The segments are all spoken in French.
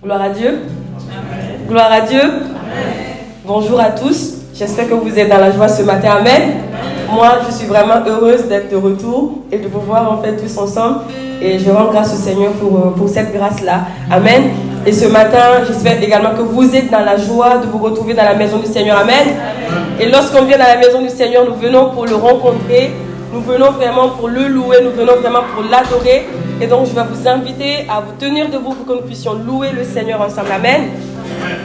Gloire à Dieu. Amen. Gloire à Dieu. Amen. Bonjour à tous. J'espère que vous êtes dans la joie ce matin. Amen. Moi, je suis vraiment heureuse d'être de retour et de vous voir en fait tous ensemble. Et je rends grâce au Seigneur pour cette grâce-là. Amen. Et ce matin, j'espère également que vous êtes dans la joie de vous retrouver dans la maison du Seigneur. Amen. Amen. Et lorsqu'on vient dans la maison du Seigneur, nous venons pour le rencontrer. Nous venons vraiment pour le louer. Nous venons vraiment pour l'adorer. Et donc, je vais vous inviter à vous tenir debout pour que nous puissions louer le Seigneur ensemble. Amen. Amen.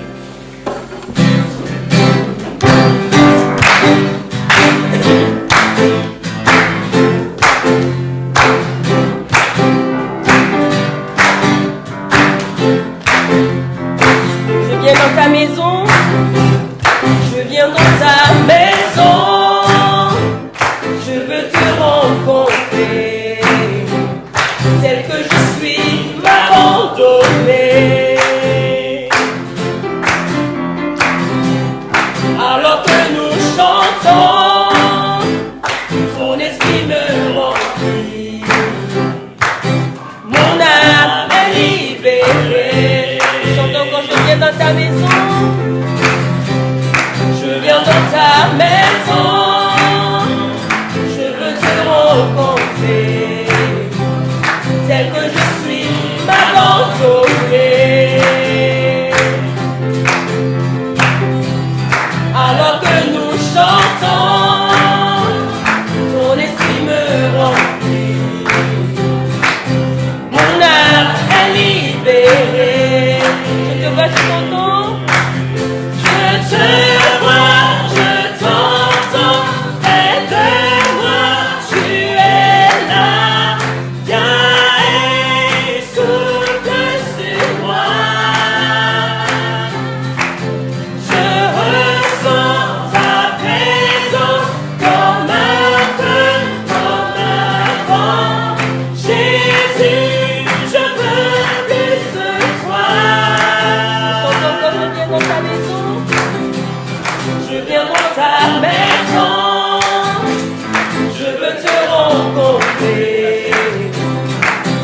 Ta maison, je viens dans ta maison, je veux te rencontrer, tel que je suis, m'abandonner. Alors que nous chantons, ton esprit me remplit, mon âme est libérée. Chantons quand je viens dans ta maison. Dans ta maison, je veux te rencontrer, tel que je suis, m'abandonner. Alors que nous chantons, ton esprit me remplit, mon âme est libérée. Je te vois, je t'entends, je te vois.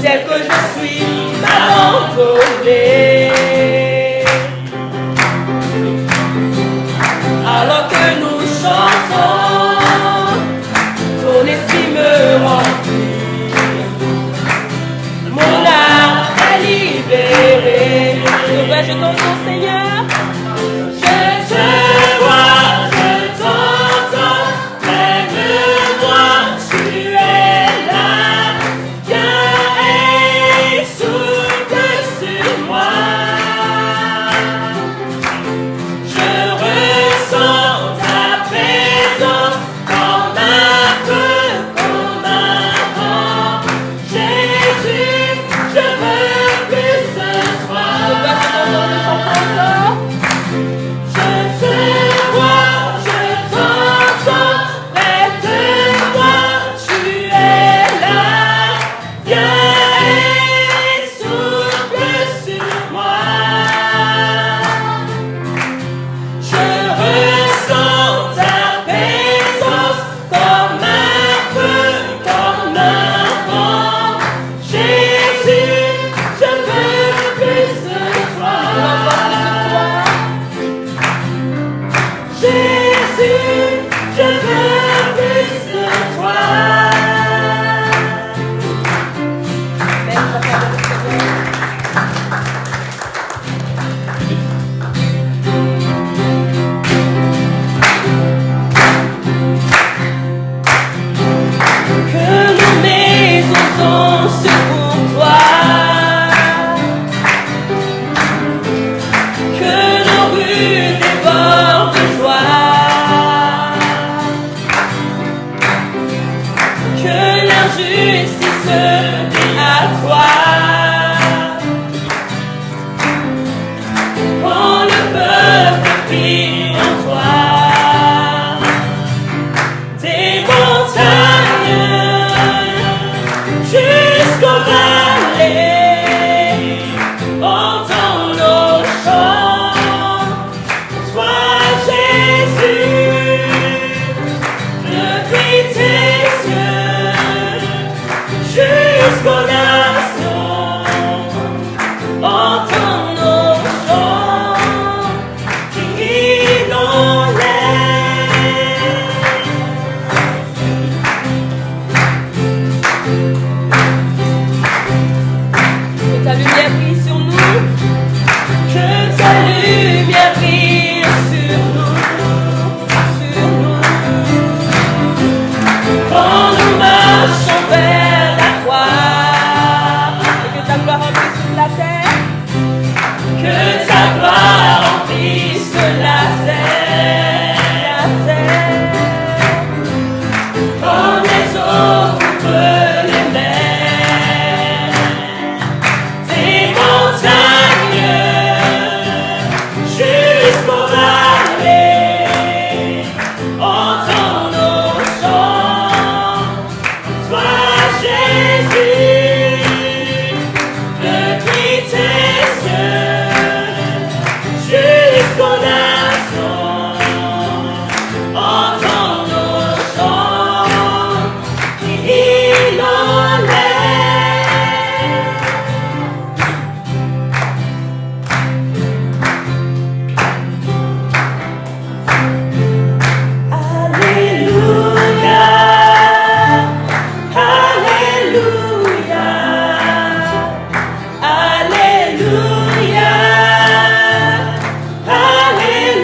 Tel que je suis, m'abandonner. Alors que nous chantons, ton esprit me remplit, mon âme est libérée. Je t'entends, Seigneur. Je te vois, je t'entends, près de moi, tu es là. Viens et souffle sur moi. Je ressens ta présence comme un feu, comme un vent. Jésus, je veux plus ce soir. la terre. Que ta gloire remplisse la terre. Comme les eaux couvrent les mers. Des montagnes jusqu'aux vallées. Entends nos chants. Toi Jésus, depuis tes cieux jusqu'aux nations, entends nos chants qui inondent l'air. Alléluia, Alléluia, Alléluia, Alléluia,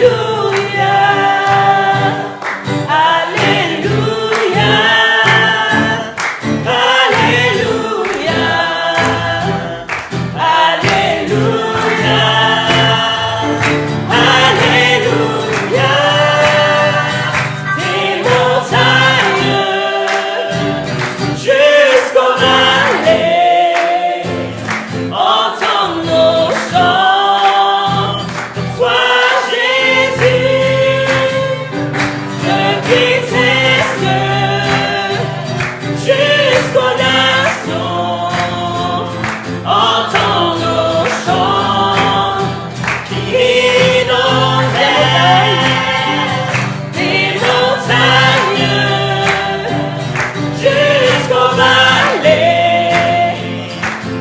Alléluia, Alléluia, Alléluia, des montagnes jusqu'aux vallées, entends nos chants, toi Jésus, depuis tes cieux jusqu'aux nations, entends nos chants qui inondent l'air. Des montagnes jusqu'aux vallées,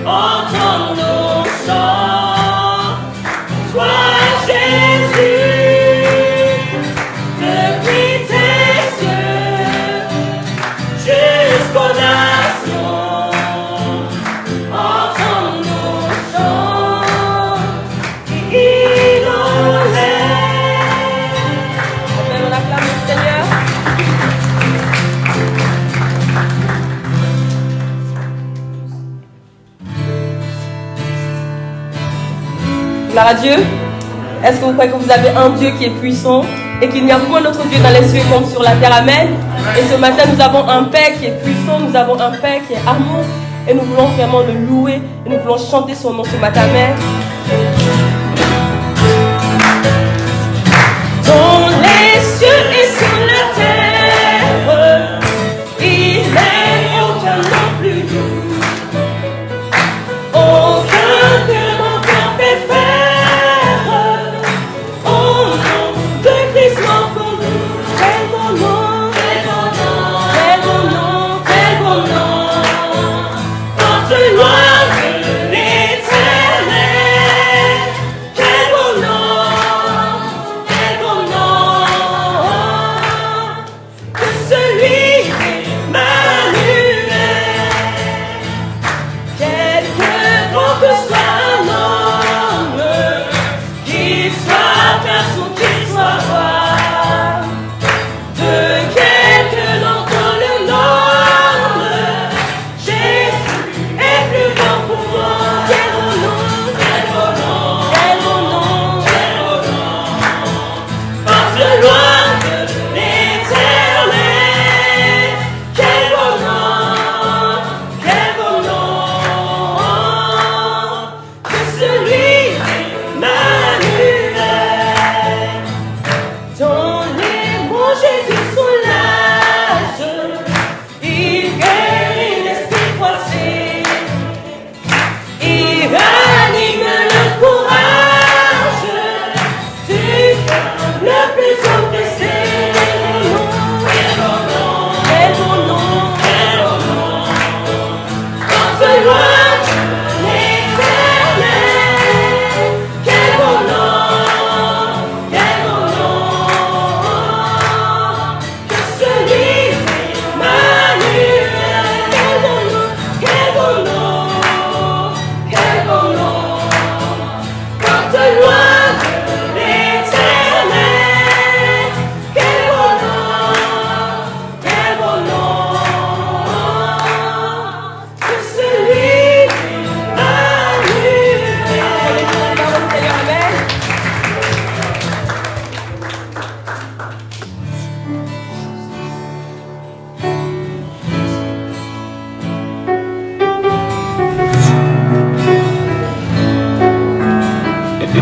entends nos chants, toi Jésus, depuis tes cieux jusqu'aux nations, entends nos chants qui inondent l'air. Amen, on acclame le Seigneur. Gloire à Dieu. Est-ce que vous croyez que vous avez un Dieu qui est puissant et qu'il n'y a point d'autre Dieu dans les cieux comme sur la terre? Amen. Et ce matin, nous avons un Père qui est puissant, nous avons un Père qui est amour et nous voulons vraiment le louer et nous voulons chanter son nom ce matin. Amen. Dans les cieux et sur la terre, il n'est aucun nom plus doux, aucun que mon cœur peut faire. Au nom de Christ mort pour nous, quel bon nom, quel bon nom, quel bon nom, quel bon nom. Porte loin de l'éternel, quel bon nom, quel bon nom.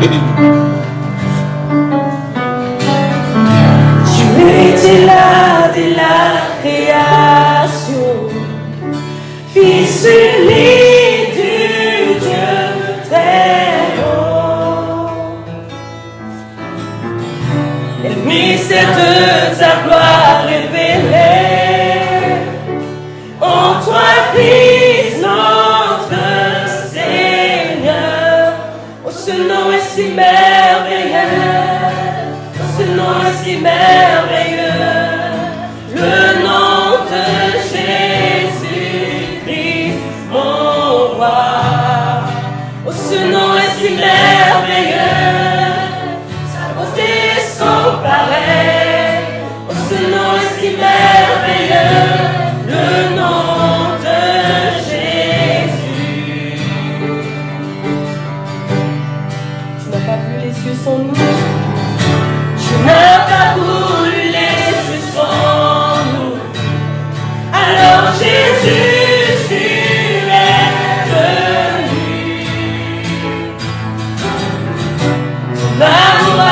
Tu étais là dès la création, Fils unique du Dieu très haut. Les mystères de ta gloire révélés en toi, Christ, notre Seigneur. Oh, ce nom est si merveilleux, oh, ce nom est si merveilleux, le nom de Jésus-Christ, mon roi. Oh, ce nom est si merveilleux, sa beauté est sans pareil. Oh, ce nom est si merveilleux, le nom de Jésus. Tu n'as pas vu les cieux sans nous. Tu n'as pas voulu les yeux sans nous. Alors Jésus, tu es venu. Ton amour a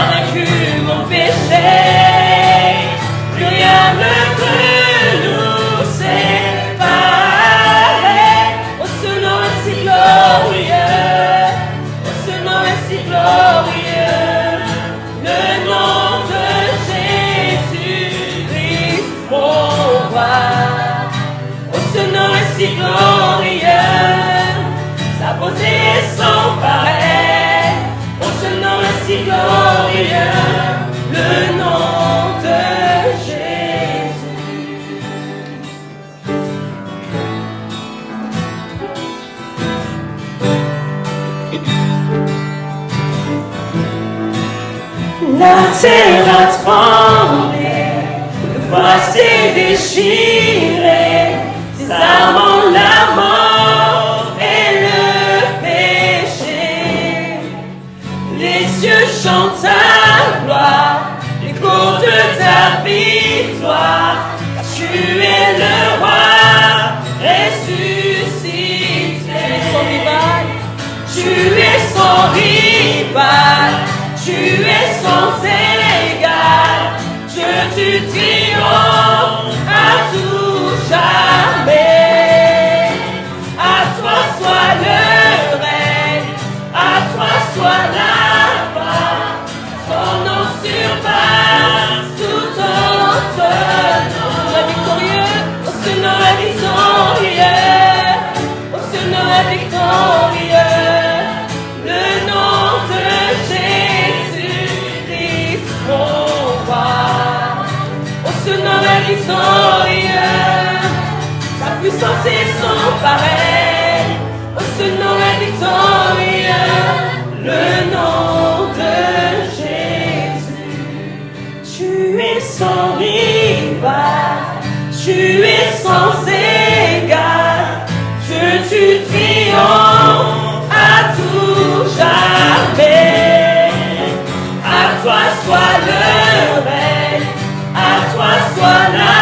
vaincu mon péché. Plus rien ne peut nous séparer. Oh, ce nom est si glorieux. Oh, ce nom est si glorieux. Le nom de Jésus-Christ, mon roi. Oh, ce nom est si glorieux, sa beauté est sans pareil. Oh, ce nom est si glorieux, le nom de Jésus. La terre a tremblé, le voile s'est déchiré, ses armes ont la mort et le péché. Les cieux chantent ta gloire, l'écho de ta victoire, car tu es le roi ressuscité. Tu es sans rival, tu es sans égal, Dieu tu triomphes à tout jamais. À toi soit le règne, à toi soit la gloire, ton nom surpasse tout autre nom. Le victorieux, oh, ce nom est victorieux, oh, ce nom est victorieux, le nom de Jésus-Christ, mon roi. Oh, ce nom est victorieux, sa puissance est sans pareil. Oh, ce nom est victorieux, le nom de Jésus. Tu es sans rival, tu es sans égal, Dieu tu triomphes à tout jamais. À toi soit le règne, à toi soit la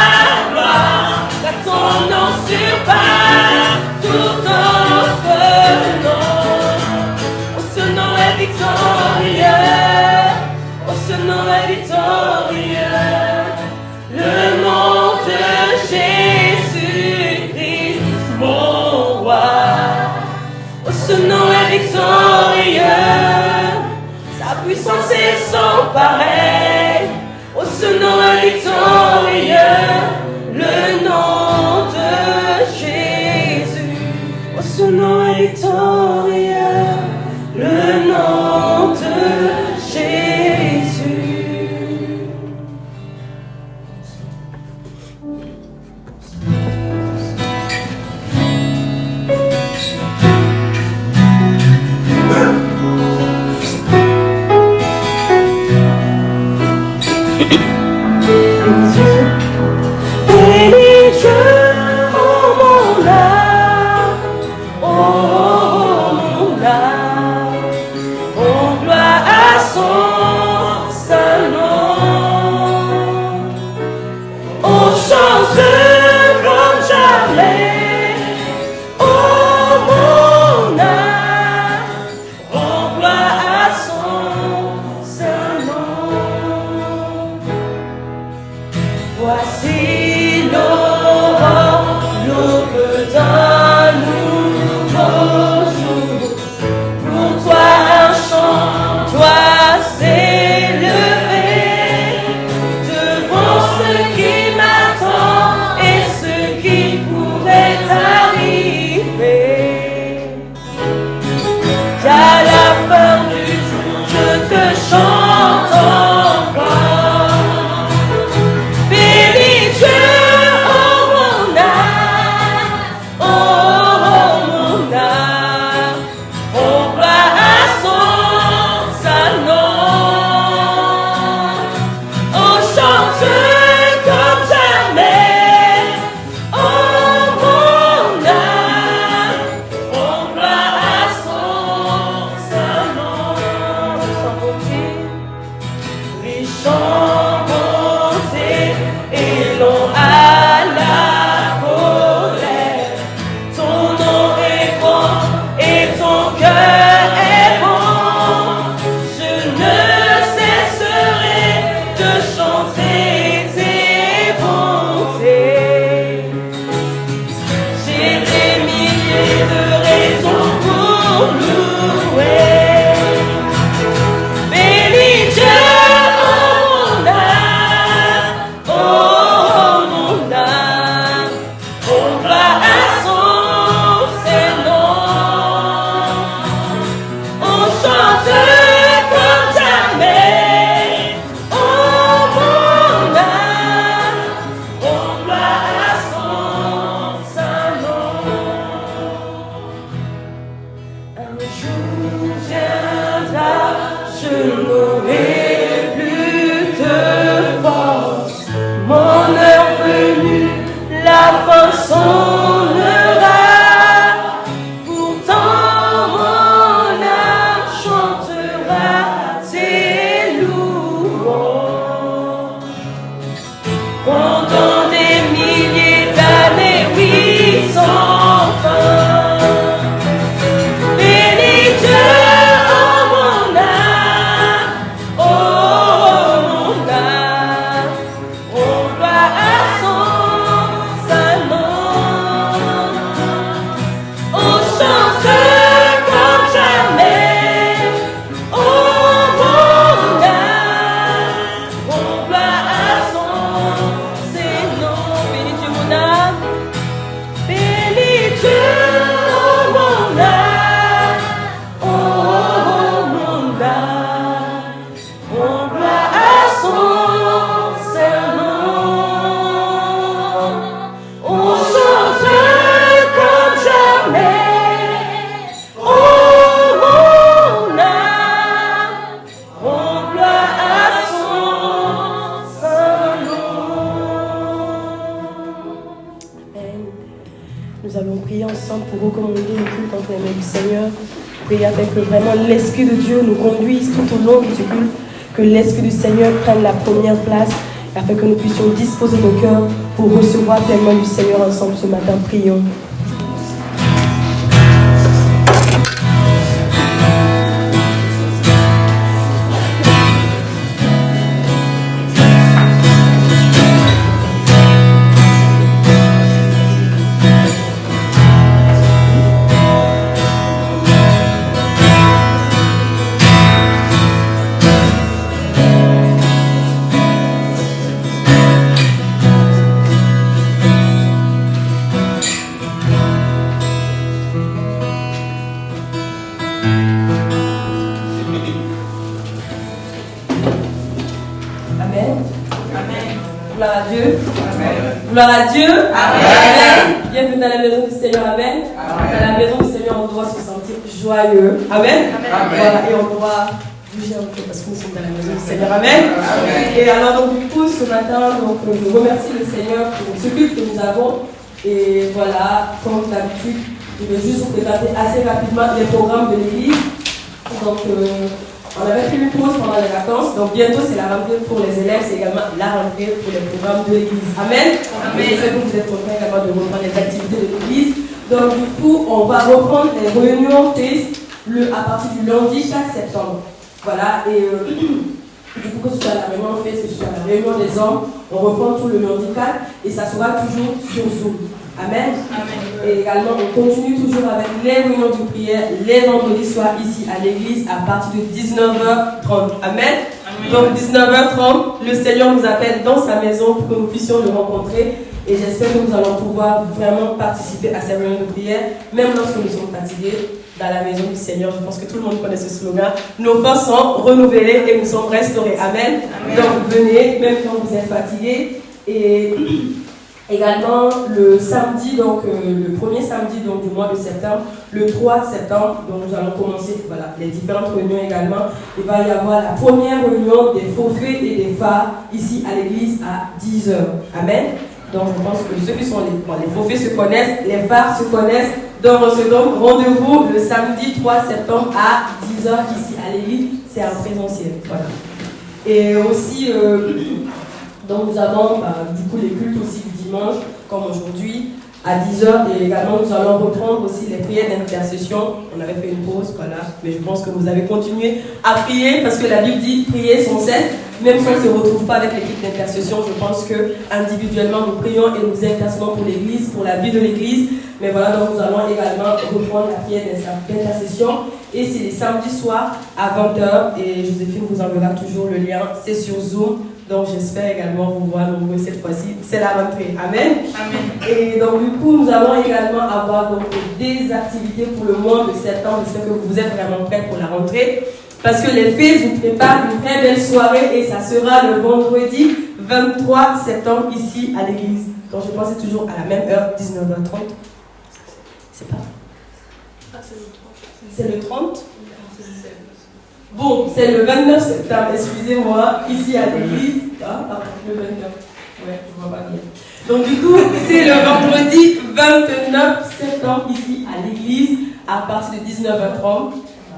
gloire, car ton nom surpasse tout autre nom. Oh, ce nom est victorieux, oh, ce nom est victorieux, le nom de Jésus-Christ, mon roi. Oh, ce nom est victorieux, sa puissance est sans pareil. Oh, ce nom est victorieux, le nom de Jésus. Oh, ce nom est victorieux, le nom de Jésus. je n'aurai plus de force. Mon heure venue, la fin sonnera. Pourtant mon âme chantera tes louanges. Pendant des milliers d'années, oui, sans fin. Bénis Dieu. Pour recommander le culte entre les mains du Seigneur, prier avec que vraiment l'Esprit de Dieu nous conduise tout au long de ce culte, que l'Esprit du Seigneur prenne la première place, afin que nous puissions disposer nos cœurs pour recevoir pleinement du Seigneur ensemble ce matin. Prions. Gloire à Dieu. Amen. Bienvenue dans la maison du Seigneur. Amen. Dans la maison du Seigneur, on doit se sentir joyeux. Amen. Voilà, et on doit bouger un peu parce que nous sommes dans la maison du Seigneur. Amen. Et alors, donc, du coup, ce matin, donc, je remercie le Seigneur pour ce culte que nous avons. Et voilà, comme d'habitude, je vais juste vous présenter assez rapidement les programmes de l'église. Donc, on avait pris une pause pendant les vacances, donc bientôt c'est la rentrée pour les élèves, c'est également la rentrée pour les programmes de l'église. Amen. J'espère que vous êtes contents également de reprendre les activités de l'église. Donc du coup, on va reprendre les réunions prises à partir du lundi 4 septembre. Voilà, et du coup, que ce soit la réunion faite, que ce soit la réunion des hommes, on reprend tout le lundi 4 et ça sera toujours sur Zoom. Amen. Et également, on continue toujours avec les réunions de prière les vendredis soirs ici à l'église à partir de 19h30. Amen. Donc 19h30, le Seigneur nous appelle dans sa maison pour que nous puissions le rencontrer. Et j'espère que nous allons pouvoir vraiment participer à ces réunions de prière, même lorsque nous sommes fatigués dans la maison du Seigneur. Je pense que tout le monde connaît ce slogan. Nos forces sont renouvelées et nous sommes restaurés. Amen. Donc venez, même quand vous êtes fatigués. Et également le samedi, donc le premier samedi donc, du mois de septembre, le 3 septembre, donc nous allons commencer les différentes réunions également. Il va y avoir la première réunion des forfaits et des phares ici à l'église à 10h. Amen. Donc je pense que ceux qui sont les forfaits se connaissent, les phares se connaissent. Donc on se donne rendez-vous le samedi 3 septembre à 10h ici à l'église, c'est en présentiel. Voilà. Et aussi, donc nous avons du coup les cultes aussi du dimanche, comme aujourd'hui, à 10h. Et également nous allons reprendre aussi les prières d'intercession. On avait fait une pause, voilà. Mais je pense que vous avez continué à prier parce que la Bible dit prier sans cesse. Même si on ne se retrouve pas avec l'équipe d'intercession, je pense que individuellement nous prions et nous intercédons pour l'église, pour la vie de l'église. Mais voilà, donc nous allons également reprendre la prière d'intercession. Et c'est les samedis soirs à 20h. Et Joséphine vous enverra toujours le lien. C'est sur Zoom. Donc j'espère également vous voir nombreux cette fois-ci. C'est la rentrée. Amen. Amen. Et donc du coup, nous allons également avoir donc, des activités pour le mois de septembre. J'espère que vous êtes vraiment prêts pour la rentrée. Parce que les filles vous préparent une très belle soirée et ça sera le vendredi 23 septembre ici à l'église. Donc je pense que c'est toujours à la même heure, 19h30. C'est pas. Ah, c'est le 3. C'est le 30? Bon, c'est le 29 septembre, excusez-moi, ici à l'église. Ah, pardon, le 29. Ouais, je vois pas bien. Donc du coup, c'est le vendredi 29 septembre ici à l'église, à partir de 19h30.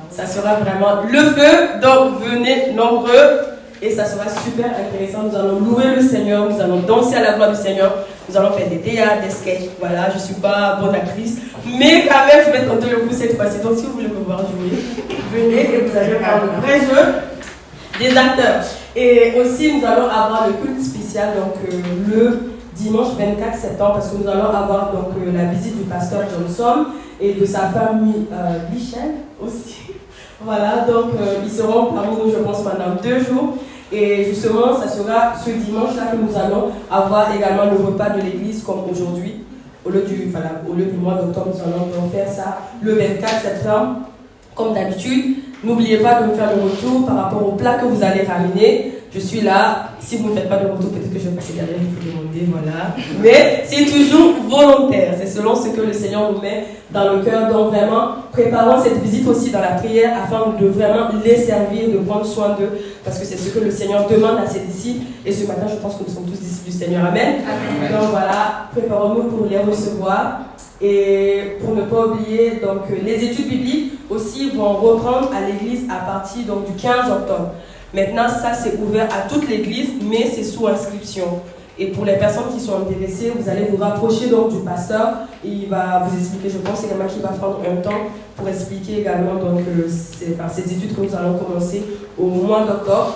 Ça sera vraiment le feu, donc venez nombreux et ça sera super intéressant. Nous allons louer le Seigneur, nous allons danser à la gloire du Seigneur, nous allons faire des théâtres, des sketchs. Voilà, je ne suis pas bonne actrice, mais quand même, je vais tenter le coup cette fois-ci. Donc si vous voulez me voir jouer, venez et vous allez faire le vrai jeu des acteurs. Et aussi, nous allons avoir le culte spécial, donc le dimanche 24 septembre, parce que nous allons avoir donc la visite du pasteur Johnson et de sa femme Michel aussi. Voilà, donc ils seront parmi nous, je pense, pendant 2 jours. Et justement, ça sera ce dimanche-là que nous allons avoir également le repas de l'église comme aujourd'hui. Au lieu du mois d'octobre, nous allons donc faire ça le 24 septembre, comme d'habitude. N'oubliez pas de me faire le retour par rapport au plat que vous allez ramener. Je suis là. Si vous ne faites pas de retour, peut-être que je vais passer derrière, il faut demander, voilà. Mais c'est toujours volontaire. C'est selon ce que le Seigneur nous met dans le cœur. Donc vraiment, préparons cette visite aussi dans la prière afin de vraiment les servir, de prendre soin d'eux. Parce que c'est ce que le Seigneur demande à ses disciples. Et ce matin, je pense que nous sommes tous disciples du Seigneur. Amen. Amen. Donc voilà, préparons-nous pour les recevoir. Et pour ne pas oublier, donc les études bibliques aussi vont reprendre à l'église à partir donc, du 15 octobre. Maintenant, ça c'est ouvert à toute l'église, mais c'est sous inscription. Et pour les personnes qui sont intéressées, vous allez vous rapprocher donc du pasteur et il va vous expliquer, je pense également qu'il va prendre un temps pour expliquer également donc, ces études que nous allons commencer au mois d'octobre.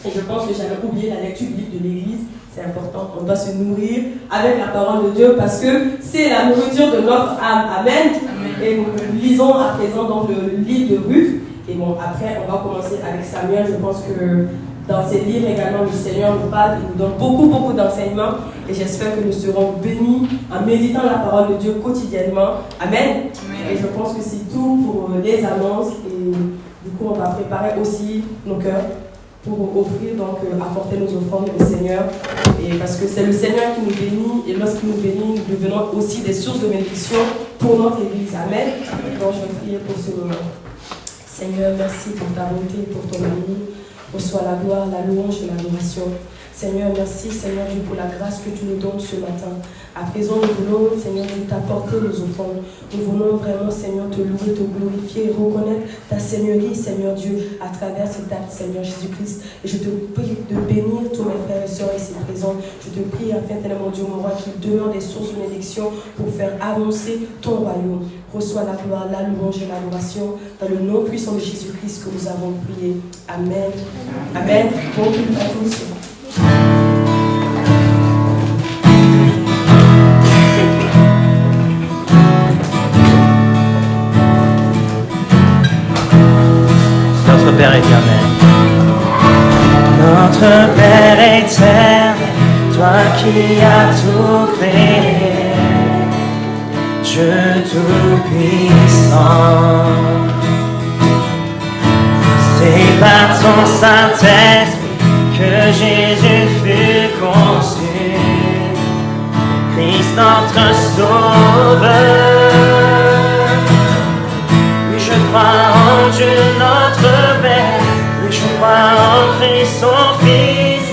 Et je pense que j'avais oublié la lecture biblique de l'église. C'est important, on doit se nourrir avec la parole de Dieu parce que c'est la nourriture de notre âme. Amen. Amen. Et nous lisons à présent donc le livre de Ruth. Et bon, après, on va commencer avec Samuel. Je pense que dans ces livres également, le Seigneur nous parle, il nous donne beaucoup d'enseignements. Et j'espère que nous serons bénis en méditant la parole de Dieu quotidiennement. Amen. Amen. Et je pense que c'est tout pour les annonces. Et du coup, on va préparer aussi nos cœurs pour offrir, donc apporter nos offrandes au Seigneur. Et parce que c'est le Seigneur qui nous bénit. Et lorsqu'il nous bénit, nous devenons aussi des sources de bénédiction pour notre Église. Amen. Donc je vais prier pour ce moment. Seigneur, merci pour ta bonté, pour ton amour. Reçois la gloire, la louange et l'adoration. Seigneur, merci, Seigneur Dieu, pour la grâce que tu nous donnes ce matin. À présent, nous voulons, Seigneur, t'apporter nos offrandes. Nous voulons vraiment, Seigneur, te louer, te glorifier et reconnaître ta Seigneurie, Seigneur Dieu, à travers cet acte, Seigneur Jésus-Christ. Et je te prie de bénir tous mes frères et sœurs ici présents. Je te prie, afin, mon Dieu, mon roi, qu'il demeure des sources de bénédiction pour faire avancer ton royaume. Reçois la gloire, la louange et l'adoration dans le nom puissant de Jésus-Christ que nous avons prié. Amen. Amen. Bon culte à tous. Notre Père éternel, notre Père éternel, toi qui as tout créé, Dieu tout-puissant, c'est par ton Saint-Esprit que Jésus fut conçu, Christ notre Sauveur. Oui, je crois en Dieu notre Père, oui, je crois en Christ son Fils,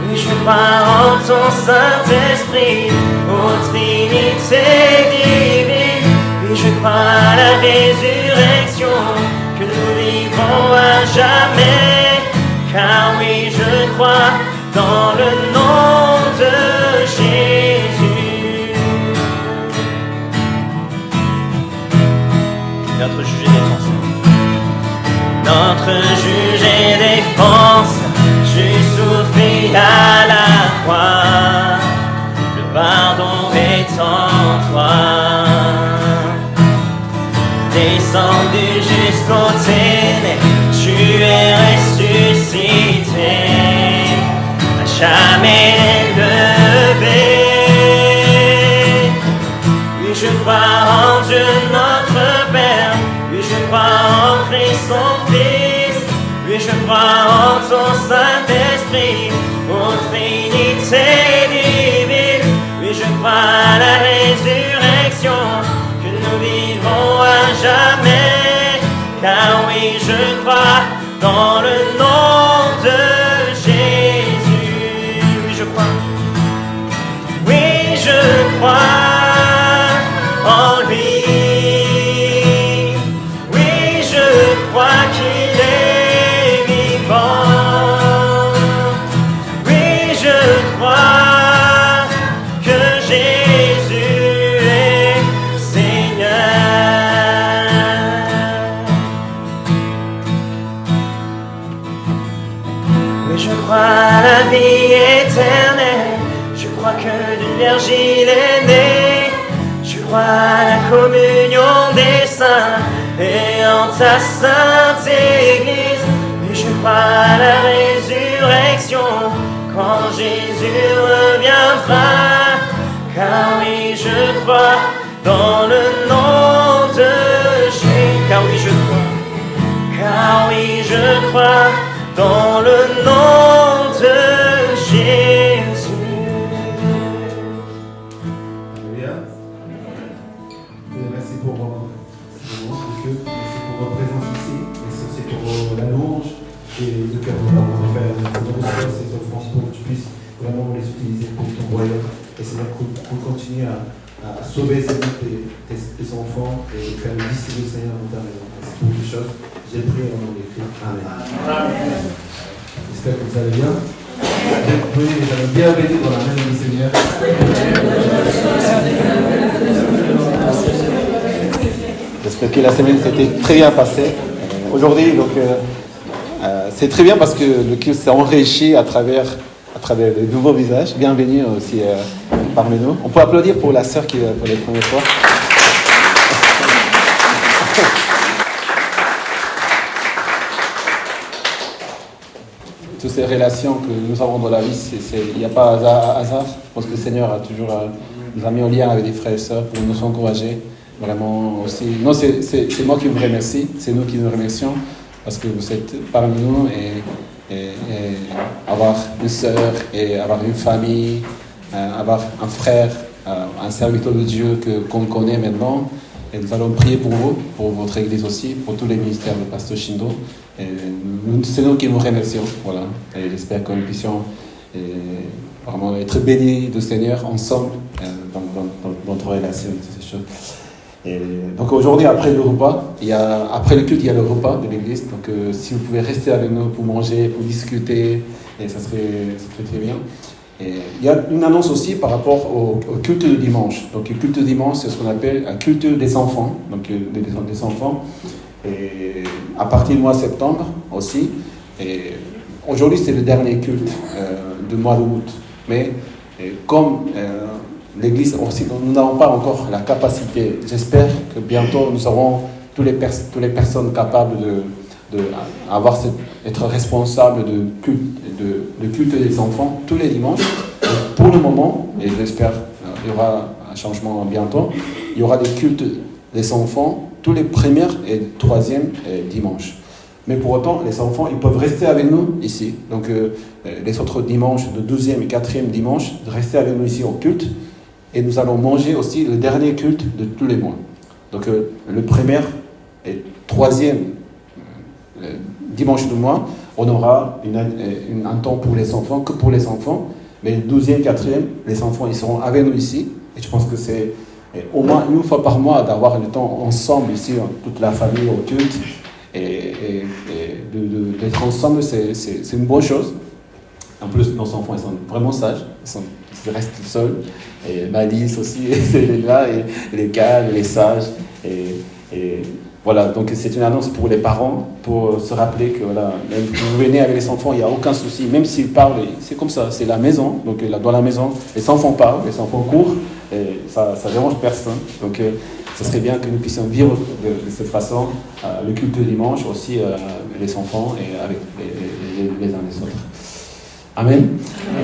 oui, je crois en ton Saint-Esprit, ô Trinité divine, oui, je crois à la résurrection, que nous vivons à jamais, car oui, je crois dans le nom de Jésus. Notre juge et défenseur, notre juge et défense, Jésus souffrit à la croix, le pardon est en toi. Descendu jusqu'au ténèbres, tu es ressuscité, à jamais élevé. Oui, je crois en Dieu notre Père, oui, je crois en Christ son Fils, oui, je crois en ton Saint-Esprit, ô Trinité divine, oui, je crois à la résurrection, que nous vivons à jamais, car oui, je crois dans le nom de Jésus. Oui, je crois. Oui, je crois en lui. Oui, je crois qu'il est vivant. Oui, je crois que Jésus est Seigneur. Oui, je crois à la vie éternelle. Je crois que d'une vierge il est né. Je crois à la communion des saints et en ta sainte Église. Et je crois à la résurrection quand Jésus reviendra. Car oui, je crois dans le nom de Jésus. Car oui, je crois. Car oui, je crois dans le nom de Jésus. Merci pour ce moment, Dieu. Merci pour votre présence ici. Merci aussi pour la louange et le cœur de notre Père. Nous reçois ces offranses pour que tu puisses vraiment les utiliser pour ton royaume. Et Seigneur, pour continuer à sauver tes enfants et faire le disciple, Seigneur, dans ta maison. Merci pour toutes choses. J'ai prié au nom de Christ. Amen. Amen. J'espère que vous allez bien. Bienvenue dans la maison du Seigneur. J'espère que la semaine s'était très bien passée. Aujourd'hui, donc, c'est très bien parce que le culte s'est enrichi à travers de nouveaux visages. Bienvenue aussi parmi nous. On peut applaudir pour la sœur qui est pour les premières fois. Toutes ces relations que nous avons dans la vie, il n'y a pas hasard. Je pense que le Seigneur a toujours nous a mis en lien avec des frères et sœurs pour nous encourager. Vraiment aussi. Non, c'est moi qui vous remercie, c'est nous qui nous remercions parce que vous êtes parmi nous et avoir une sœur et avoir une famille, avoir un frère, un serviteur de Dieu qu'on connaît maintenant. Et nous allons prier pour vous, pour votre église aussi, pour tous les ministères de Pasteur Shindo. Et c'est nous qui nous remercions. Voilà. Et j'espère que nous puissions vraiment être bénis du Seigneur ensemble dans notre relation, toutes ces choses. Et donc aujourd'hui, après le repas, après le culte, il y a le repas de l'église. Donc si vous pouvez rester avec nous pour manger, pour discuter, et ça serait très bien. Et il y a une annonce aussi par rapport au culte de dimanche. Donc le culte de dimanche, c'est ce qu'on appelle un culte des enfants. Donc des enfants. Et à partir du mois de septembre aussi. Et aujourd'hui, c'est le dernier culte du mois d'août. Mais comme l'église aussi, nous n'avons pas encore la capacité. J'espère que bientôt nous aurons toutes les personnes capables d'être responsables de culte des enfants tous les dimanches. Et pour le moment, et j'espère qu'il y aura un changement bientôt, il y aura des cultes des enfants tous les premiers et troisièmes dimanches. Mais pour autant, les enfants, ils peuvent rester avec nous ici. Donc les autres dimanches, le 12e et 4e dimanche, rester avec nous ici au culte. Et nous allons manger aussi le dernier culte de tous les mois. Donc le premier et troisième dimanche du mois, on aura un temps pour les enfants, que pour les enfants. Mais le 12e, 4e, les enfants, ils seront avec nous ici. Et je pense que c'est au moins une fois par mois d'avoir le temps ensemble ici, toute la famille au culte. Et d'être ensemble, c'est une bonne chose. En plus, nos enfants, ils sont vraiment sages. Ils restent seuls. Et Malice aussi, elle est là. Et les calmes, les sages. Et voilà, donc c'est une annonce pour les parents, pour se rappeler que voilà, même si vous venez avec les enfants, il n'y a aucun souci. Même s'ils parlent, c'est comme ça, c'est la maison. Donc dans la maison, les enfants parlent, les enfants courent. Et ça ne dérange personne. Donc ce serait bien que nous puissions vivre de cette façon le culte de dimanche aussi, les enfants et avec les uns les autres. Amen.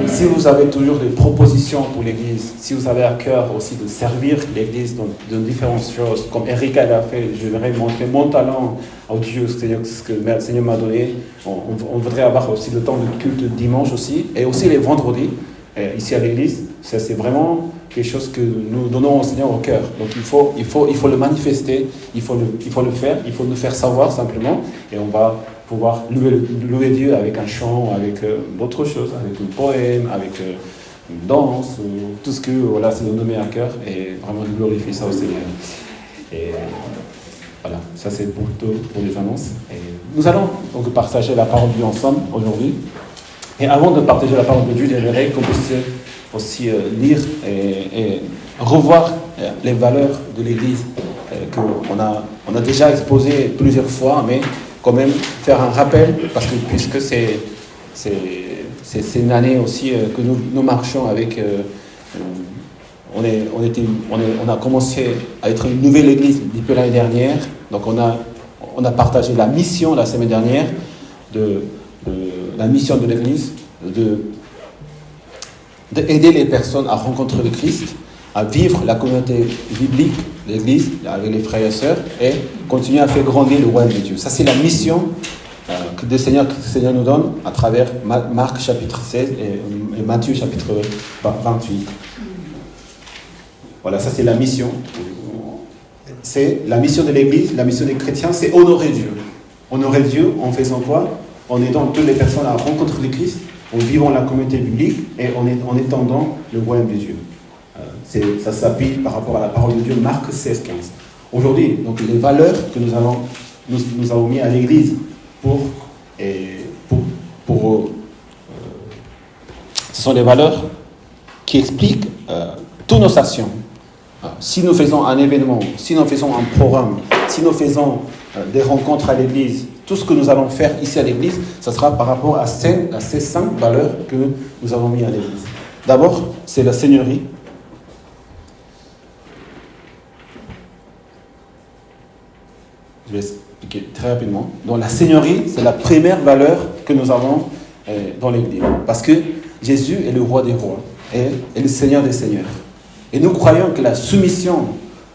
Si vous avez toujours des propositions pour l'Église, si vous avez à cœur aussi de servir l'Église dans différentes choses, comme Erika l'a fait, je voudrais montrer mon talent au Dieu, ce que le Seigneur m'a donné. On voudrait avoir aussi le temps de culte dimanche aussi, et aussi les vendredis. ici à l'église, ça c'est vraiment quelque chose que nous donnons au Seigneur au cœur. Donc il faut le manifester, il faut le faire, il faut nous faire savoir simplement, et on va pouvoir louer Dieu avec un chant, avec d'autres choses, avec un poème, avec une danse, tout ce que voilà, c'est nous met à cœur, et vraiment de glorifier ça au Seigneur. Et voilà, ça c'est pour les annonces. Et nous allons donc partager la parole de Dieu ensemble aujourd'hui. Et avant de partager la parole de Dieu, j'aimerais qu'on puisse aussi lire et revoir les valeurs de l'Église qu'on a déjà exposées plusieurs fois, mais quand même faire un rappel, parce que puisque c'est une année aussi que nous marchons avec... on a commencé à être une nouvelle Église depuis l'année dernière, donc on a partagé la mission la semaine dernière de la mission de l'Église, d'aider les personnes à rencontrer le Christ, à vivre la communauté biblique, l'Église, avec les frères et sœurs, et continuer à faire grandir le royaume de Dieu. Ça, c'est la mission que le Seigneur nous donne à travers Marc chapitre 16 et Matthieu chapitre 28. Voilà, ça c'est la mission. C'est la mission de l'Église, la mission des chrétiens, c'est honorer Dieu. Honorer Dieu en faisant quoi? En aidant toutes les personnes à rencontrer le Christ, en vivant la communauté biblique et en étendant le royaume de Dieu. Ça s'appuie par rapport à la parole de Dieu, Marc 16, 15. Aujourd'hui, donc les valeurs que nous avons mis à l'Église ce sont des valeurs qui expliquent toutes nos actions. Si nous faisons un événement, si nous faisons un programme, si nous faisons des rencontres à l'Église, tout ce que nous allons faire ici à l'Église, ce sera par rapport à ces 5 valeurs que nous avons mis à l'Église. D'abord, c'est la Seigneurie. Je vais expliquer très rapidement. Donc la Seigneurie, c'est la première valeur que nous avons dans l'Église. Parce que Jésus est le roi des rois et le Seigneur des seigneurs. Et nous croyons que la soumission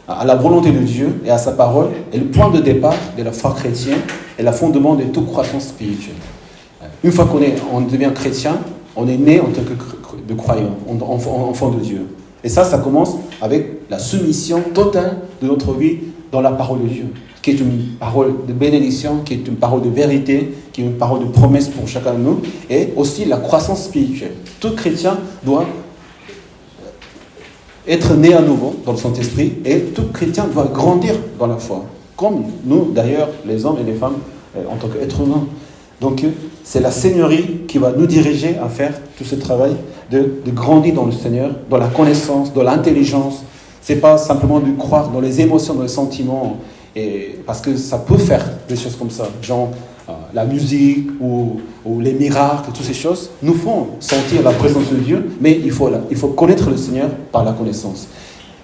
à la volonté de Dieu et à sa parole est le point de départ de la foi chrétienne et le fondement de toute croissance spirituelle. Une fois qu'on devient chrétien, on est né en tant que croyant, enfant de Dieu. Et ça commence avec la soumission totale de notre vie dans la parole de Dieu, qui est une parole de bénédiction, qui est une parole de vérité, qui est une parole de promesse pour chacun de nous, et aussi la croissance spirituelle. Tout chrétien doit être né à nouveau dans le Saint-Esprit, et tout chrétien doit grandir dans la foi, comme nous d'ailleurs, les hommes et les femmes, en tant qu'êtres humains. Donc c'est la Seigneurie qui va nous diriger à faire tout ce travail de grandir dans le Seigneur, dans la connaissance, dans l'intelligence. C'est pas simplement de croire dans les émotions, dans les sentiments, parce que ça peut faire des choses comme ça, genre la musique ou les miracles, toutes ces choses nous font sentir la présence de Dieu, mais il faut connaître le Seigneur par la connaissance.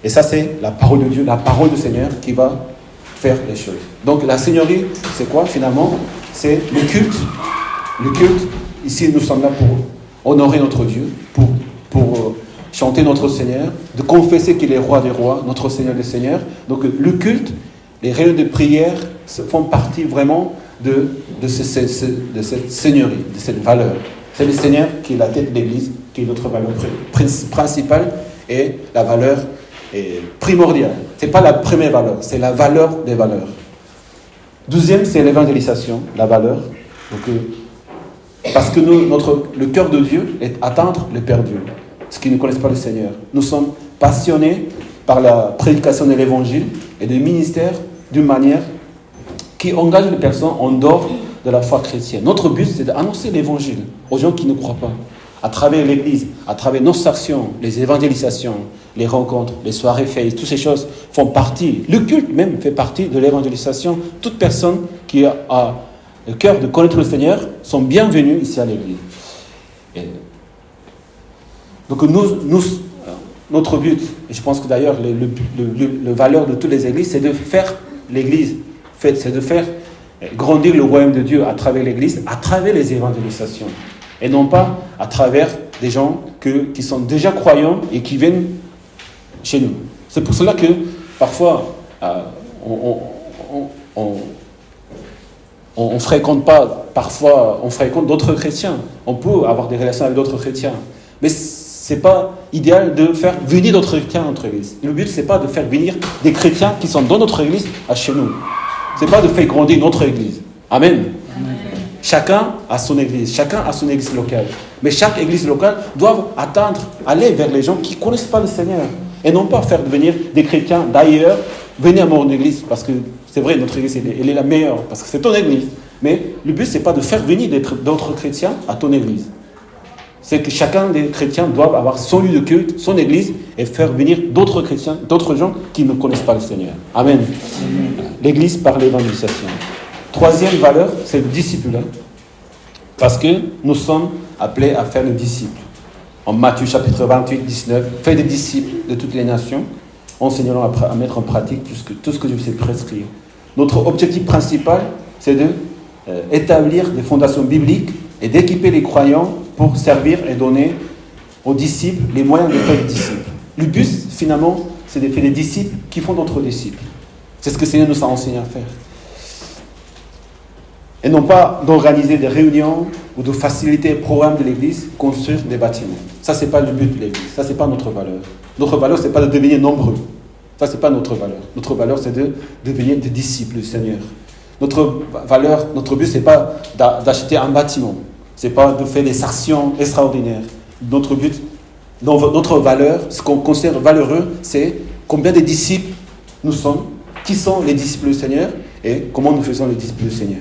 Et ça, c'est la parole de Dieu, la parole du Seigneur qui va faire les choses. Donc la Seigneurie, c'est quoi finalement? C'est le culte. Le culte, ici nous sommes là pour honorer notre Dieu, pour chanter notre Seigneur, de confesser qu'il est roi des rois, notre Seigneur des seigneurs. Donc le culte, les réunions de prière font partie vraiment de cette seigneurie, de cette valeur. C'est le Seigneur qui est la tête de l'Église, qui est notre valeur principale et la valeur primordiale. Ce n'est pas la première valeur, c'est la valeur des valeurs. Deuxième, c'est l'évangélisation, la valeur. Donc, parce que le cœur de Dieu est atteindre les perdus, ceux qui ne connaissent pas le Seigneur. Nous sommes passionnés par la prédication de l'Évangile et des ministères d'une manière qui engage les personnes en dehors de la foi chrétienne. Notre but, c'est d'annoncer l'Évangile aux gens qui ne croient pas. À travers l'Église, à travers nos actions, les évangélisations, les rencontres, les soirées fêtes, toutes ces choses font partie, le culte même fait partie de l'évangélisation. Toute personne qui a le cœur de connaître le Seigneur sont bienvenues ici à l'Église. Donc notre but, et je pense que d'ailleurs le valeur de toutes les églises, c'est de faire l'Église, c'est de faire grandir le royaume de Dieu à travers l'Église, à travers les évangélisations. Et non pas à travers des gens qui sont déjà croyants et qui viennent chez nous. C'est pour cela que parfois on fréquente pas, parfois on fréquente d'autres chrétiens. On peut avoir des relations avec d'autres chrétiens. Mais c'est pas idéal de faire venir d'autres chrétiens dans notre église. Le but, c'est pas de faire venir des chrétiens qui sont dans notre église à chez nous. C'est pas de faire grandir notre église. Amen. Chacun a son église, chacun a son église locale. Mais chaque église locale doit aller vers les gens qui ne connaissent pas le Seigneur. Et non pas faire venir des chrétiens d'ailleurs, venir à mon église, parce que c'est vrai, notre église, elle est la meilleure, parce que c'est ton église. Mais le but, c'est pas de faire venir d'autres chrétiens à ton église. C'est que chacun des chrétiens doit avoir son lieu de culte, son église, et faire venir d'autres chrétiens, d'autres gens qui ne connaissent pas le Seigneur. Amen. L'église par l'évangélisation. Troisième valeur, c'est le discipulat. Parce que nous sommes appelés à faire le disciple. En Matthieu chapitre 28, 19, faites des disciples de toutes les nations, enseignant à mettre en pratique tout ce que je vous ai prescrit. Notre objectif principal, c'est d'établir des fondations bibliques et d'équiper les croyants pour servir et donner aux disciples les moyens de faire des disciples. Le but, finalement, c'est de faire des disciples qui font d'autres disciples. C'est ce que le Seigneur nous a enseigné à faire. Et non pas d'organiser des réunions ou de faciliter les programmes de l'Église, construire des bâtiments. Ça, ce n'est pas le but de l'Église. Ça, ce n'est pas notre valeur. Notre valeur, ce n'est pas de devenir nombreux. Ça, ce n'est pas notre valeur. Notre valeur, c'est de devenir des disciples du Seigneur. Notre valeur, notre but, ce n'est pas d'acheter un bâtiment. Ce n'est pas de faire des actions extraordinaires. Notre but, notre valeur, ce qu'on considère valeureux, c'est combien de disciples nous sommes, qui sont les disciples du Seigneur et comment nous faisons les disciples du Seigneur.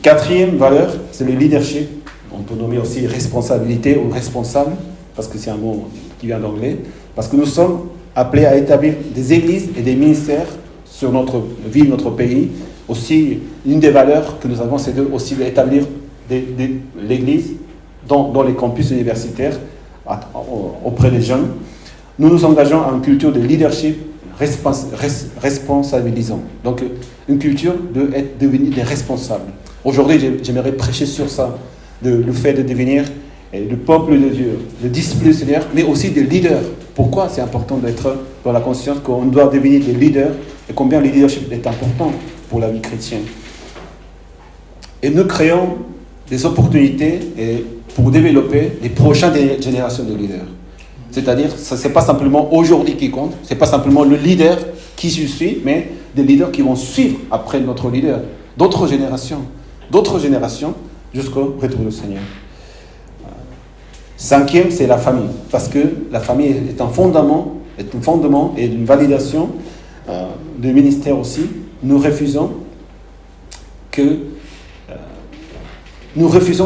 Quatrième valeur, c'est le leadership. On peut nommer aussi responsabilité ou responsable, parce que c'est un mot qui vient d'anglais. Parce que nous sommes appelés à établir des églises et des ministères sur notre ville, notre pays. Aussi, une des valeurs que nous avons, c'est aussi d'établir l'église dans les campus universitaires auprès des jeunes. Nous nous engageons à une culture de leadership responsabilisant. Donc, une culture de devenir des responsables. Aujourd'hui, j'aimerais prêcher sur ça, le fait de devenir le peuple de Dieu, le disciple du Seigneur, mais aussi des leaders. Pourquoi c'est important d'être dans la conscience qu'on doit devenir des leaders et combien le leadership est important pour la vie chrétienne. Et nous créons des opportunités pour développer les prochaines générations de leaders. C'est-à-dire, ce n'est pas simplement aujourd'hui qui compte, ce n'est pas simplement le leader qui je suis, mais des leaders qui vont suivre après notre leader. D'autres générations jusqu'au retour du Seigneur. Cinquième, c'est la famille, parce que la famille est un fondement et une validation du ministère aussi. Nous refusons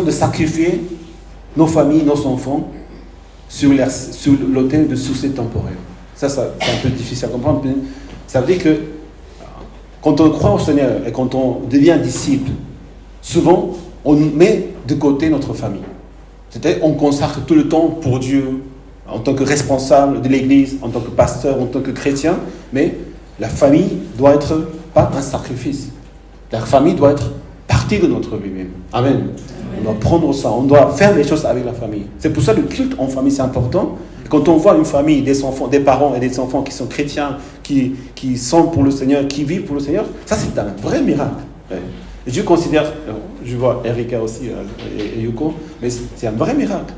de sacrifier nos familles, nos enfants sur l'autel de succès temporel. Ça, c'est un peu difficile à comprendre. Ça veut dire que quand on croit au Seigneur et quand on devient disciple, souvent, on met de côté notre famille. C'est-à-dire, on consacre tout le temps pour Dieu, en tant que responsable de l'Église, en tant que pasteur, en tant que chrétien, mais la famille doit être pas un sacrifice. La famille doit être partie de notre vie même. Amen. On doit prendre ça, on doit faire les choses avec la famille. C'est pour ça que le culte en famille, c'est important. Quand on voit une famille, des enfants, des parents et des enfants qui sont chrétiens, qui sont pour le Seigneur, qui vivent pour le Seigneur, ça c'est un vrai miracle. Et je considère, je vois Erika aussi et Yuko, mais c'est un vrai miracle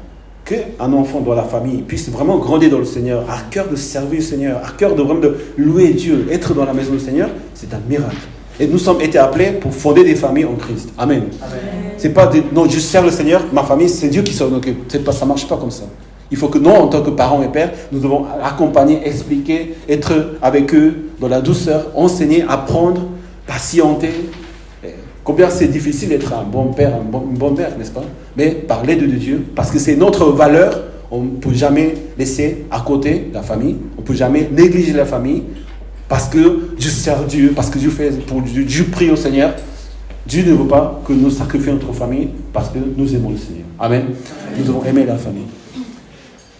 qu'un enfant dans la famille puisse vraiment grandir dans le Seigneur, à cœur de servir le Seigneur, à cœur de vraiment de louer Dieu, être dans la maison du Seigneur, c'est un miracle. Et nous sommes été appelés pour fonder des familles en Christ. Amen. Amen. C'est pas non, je sers le Seigneur, ma famille, c'est Dieu qui s'en occupe. Ça marche pas comme ça. Il faut que nous, en tant que parents et pères, nous devons accompagner, expliquer, être avec eux dans la douceur, enseigner, apprendre, patienter. Combien c'est difficile d'être un bon père, une bonne mère, n'est-ce pas? Mais par l'aide de Dieu, parce que c'est notre valeur, on ne peut jamais laisser à côté la famille, on ne peut jamais négliger la famille, parce que je sers Dieu, parce que je fais pour Dieu, je prie au Seigneur. Dieu ne veut pas que nous sacrifions notre famille parce que nous aimons le Seigneur. Amen. Nous devons aimer la famille.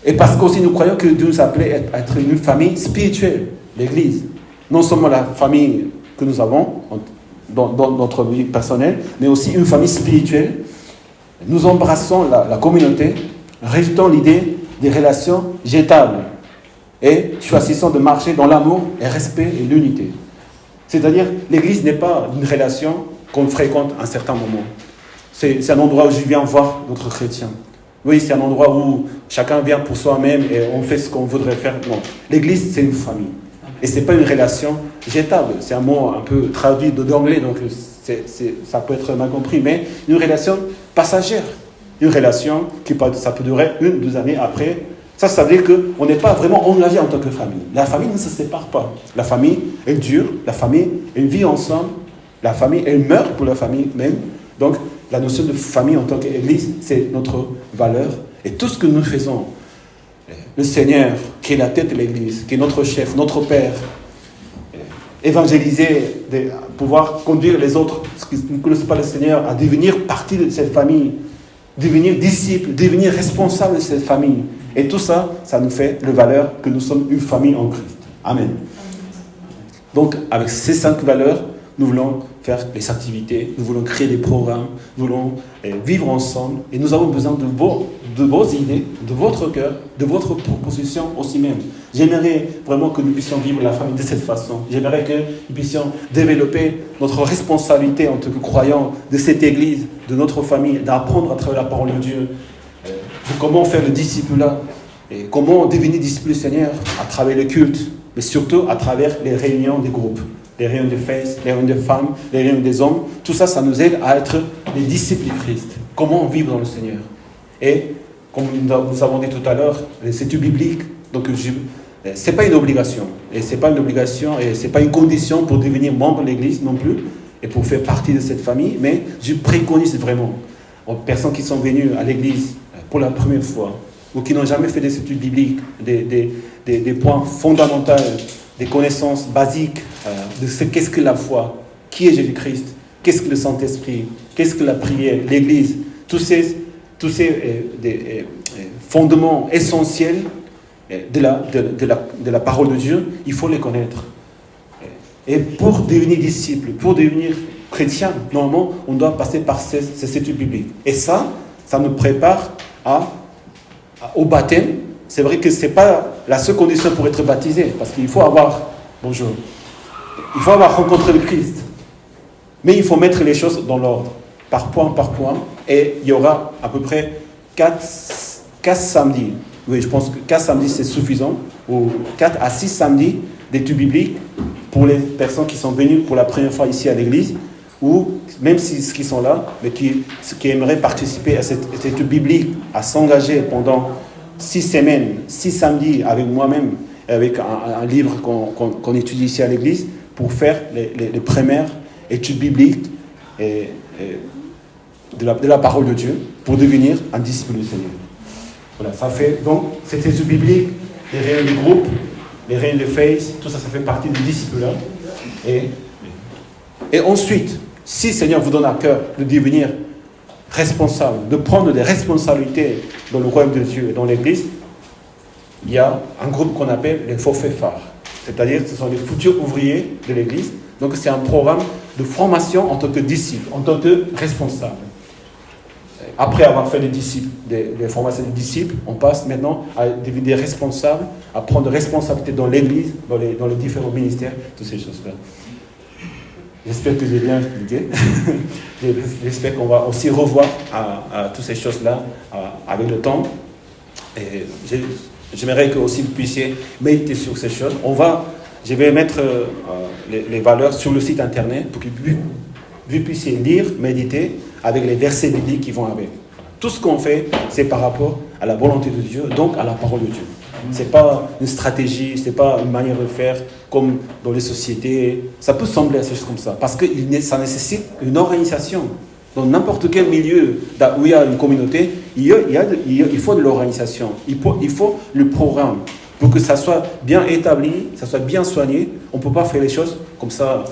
Et parce qu'aussi nous croyons que Dieu nous appelait à être une famille spirituelle, l'Église. Non seulement la famille que nous avons dans notre vie personnelle, mais aussi une famille spirituelle. Nous embrassons la communauté, rejetons l'idée des relations jetables et choisissons de marcher dans l'amour, le respect et l'unité. C'est-à-dire, l'Église n'est pas une relation qu'on fréquente à un certain moment. C'est un endroit où je viens voir d'autres chrétiens. Oui, c'est un endroit où chacun vient pour soi-même et on fait ce qu'on voudrait faire. Non, l'Église, c'est une famille. Et ce n'est pas une relation jetable. C'est un mot un peu traduit d'anglais, donc ça peut être mal compris, mais une relation passagère. Une relation ça peut durer 1-2 années après. Ça veut dire qu'on n'est pas vraiment engagé en tant que famille. La famille ne se sépare pas. La famille, elle dure. La famille, elle vit ensemble. La famille, elle meurt pour la famille même. Donc, la notion de famille en tant qu'Église, c'est notre valeur. Et tout ce que nous faisons, le Seigneur, qui est la tête de l'Église, qui est notre chef, notre Père, évangéliser, pouvoir conduire les autres, ceux qui ne connaissent pas le Seigneur, à devenir partie de cette famille, devenir disciples, devenir responsables de cette famille. Et tout ça, ça nous fait la valeur que nous sommes une famille en Christ. Amen. Donc, avec ces 5 valeurs, nous voulons faire des activités, nous voulons créer des programmes, nous voulons vivre ensemble. Et nous avons besoin de vos idées, de votre cœur, de votre proposition aussi même. J'aimerais vraiment que nous puissions vivre la famille de cette façon. J'aimerais que nous puissions développer notre responsabilité en tant que croyants de cette Église, de notre famille, d'apprendre à travers la parole de Dieu, de comment faire le discipulat, et comment devenir disciple du Seigneur à travers le culte, mais surtout à travers les réunions des groupes. Les réunions de faith, les réunions de femmes, les réunions des hommes, tout ça, ça nous aide à être les disciples du Christ. Comment vivre dans le Seigneur. Et, comme nous avons dit tout à l'heure, les études bibliques, donc ce n'est pas une obligation. Et ce n'est pas une obligation, et ce n'est pas une condition pour devenir membre de l'Église non plus, et pour faire partie de cette famille, mais je préconise vraiment aux personnes qui sont venues à l'Église pour la première fois, ou qui n'ont jamais fait des études bibliques, des points fondamentaux, des connaissances basiques de ce qu'est-ce que la foi, qui est Jésus-Christ, qu'est-ce que le Saint-Esprit, qu'est-ce que la prière, l'Église, tous ces fondements essentiels de la parole de Dieu, il faut les connaître. Et pour devenir disciple, pour devenir chrétien, normalement, on doit passer par ces études bibliques. Et ça nous prépare au baptême. C'est vrai que ce n'est pas la seule condition pour être baptisé, parce qu'il faut avoir rencontré le Christ. Mais il faut mettre les choses dans l'ordre, par point, et il y aura à peu près 4 samedis. Oui, je pense que 4 samedis, c'est suffisant, ou 4 à 6 samedis d'études bibliques pour les personnes qui sont venues pour la première fois ici à l'église, ou même ceux qui sont là, mais qui aimeraient participer à cette étude biblique, à s'engager pendant 6 semaines, 6 samedis avec moi-même, avec un livre qu'on étudie ici à l'église, pour faire les premières études bibliques de la parole de Dieu, pour devenir un disciple du Seigneur. Voilà, ça fait donc cette étude biblique, les réunions de groupe, les réunions de faith, tout ça, ça fait partie du discipulat. Et ensuite, si le Seigneur vous donne à cœur de devenir responsable, de prendre des responsabilités dans le royaume de Dieu et dans l'Église, il y a un groupe qu'on appelle les forfaits phares. C'est-à-dire que ce sont les futurs ouvriers de l'Église. Donc c'est un programme de formation en tant que disciple, en tant que responsable. Après avoir fait des formations de disciples, on passe maintenant à devenir responsable, à prendre des responsabilités dans l'Église, dans les différents ministères, toutes ces choses-là. J'espère que j'ai bien expliqué. J'espère qu'on va aussi revoir à toutes ces choses-là avec le temps. Et j'aimerais que aussi vous puissiez méditer sur ces choses. Je vais mettre les valeurs sur le site internet pour que vous puissiez lire, méditer avec les versets bibliques qui vont avec. Tout ce qu'on fait, c'est par rapport à la volonté de Dieu, donc à la parole de Dieu. Ce n'est pas une stratégie, ce n'est pas une manière de faire comme dans les sociétés. Ça peut sembler assez comme ça, parce que ça nécessite une organisation. Dans n'importe quel milieu où il y a une communauté, il faut de l'organisation, il faut le programme. Pour que ça soit bien établi, ça soit bien soigné. On ne peut pas faire les choses comme ça,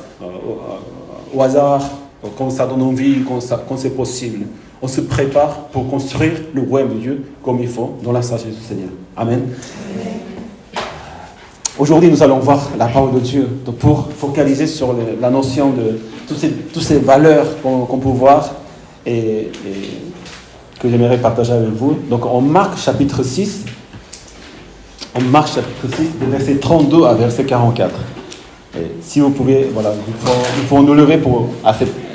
au hasard, quand ça donne envie, quand c'est possible. On se prépare pour construire le royaume de Dieu comme il faut, dans la sagesse du Seigneur. Amen. Aujourd'hui, nous allons voir la parole de Dieu pour focaliser sur la notion de toutes ces valeurs qu'on peut voir et que j'aimerais partager avec vous. Donc, en Marc chapitre 6, de verset 32 à verset 44. Et si vous pouvez, voilà, nous pouvons nous lever pour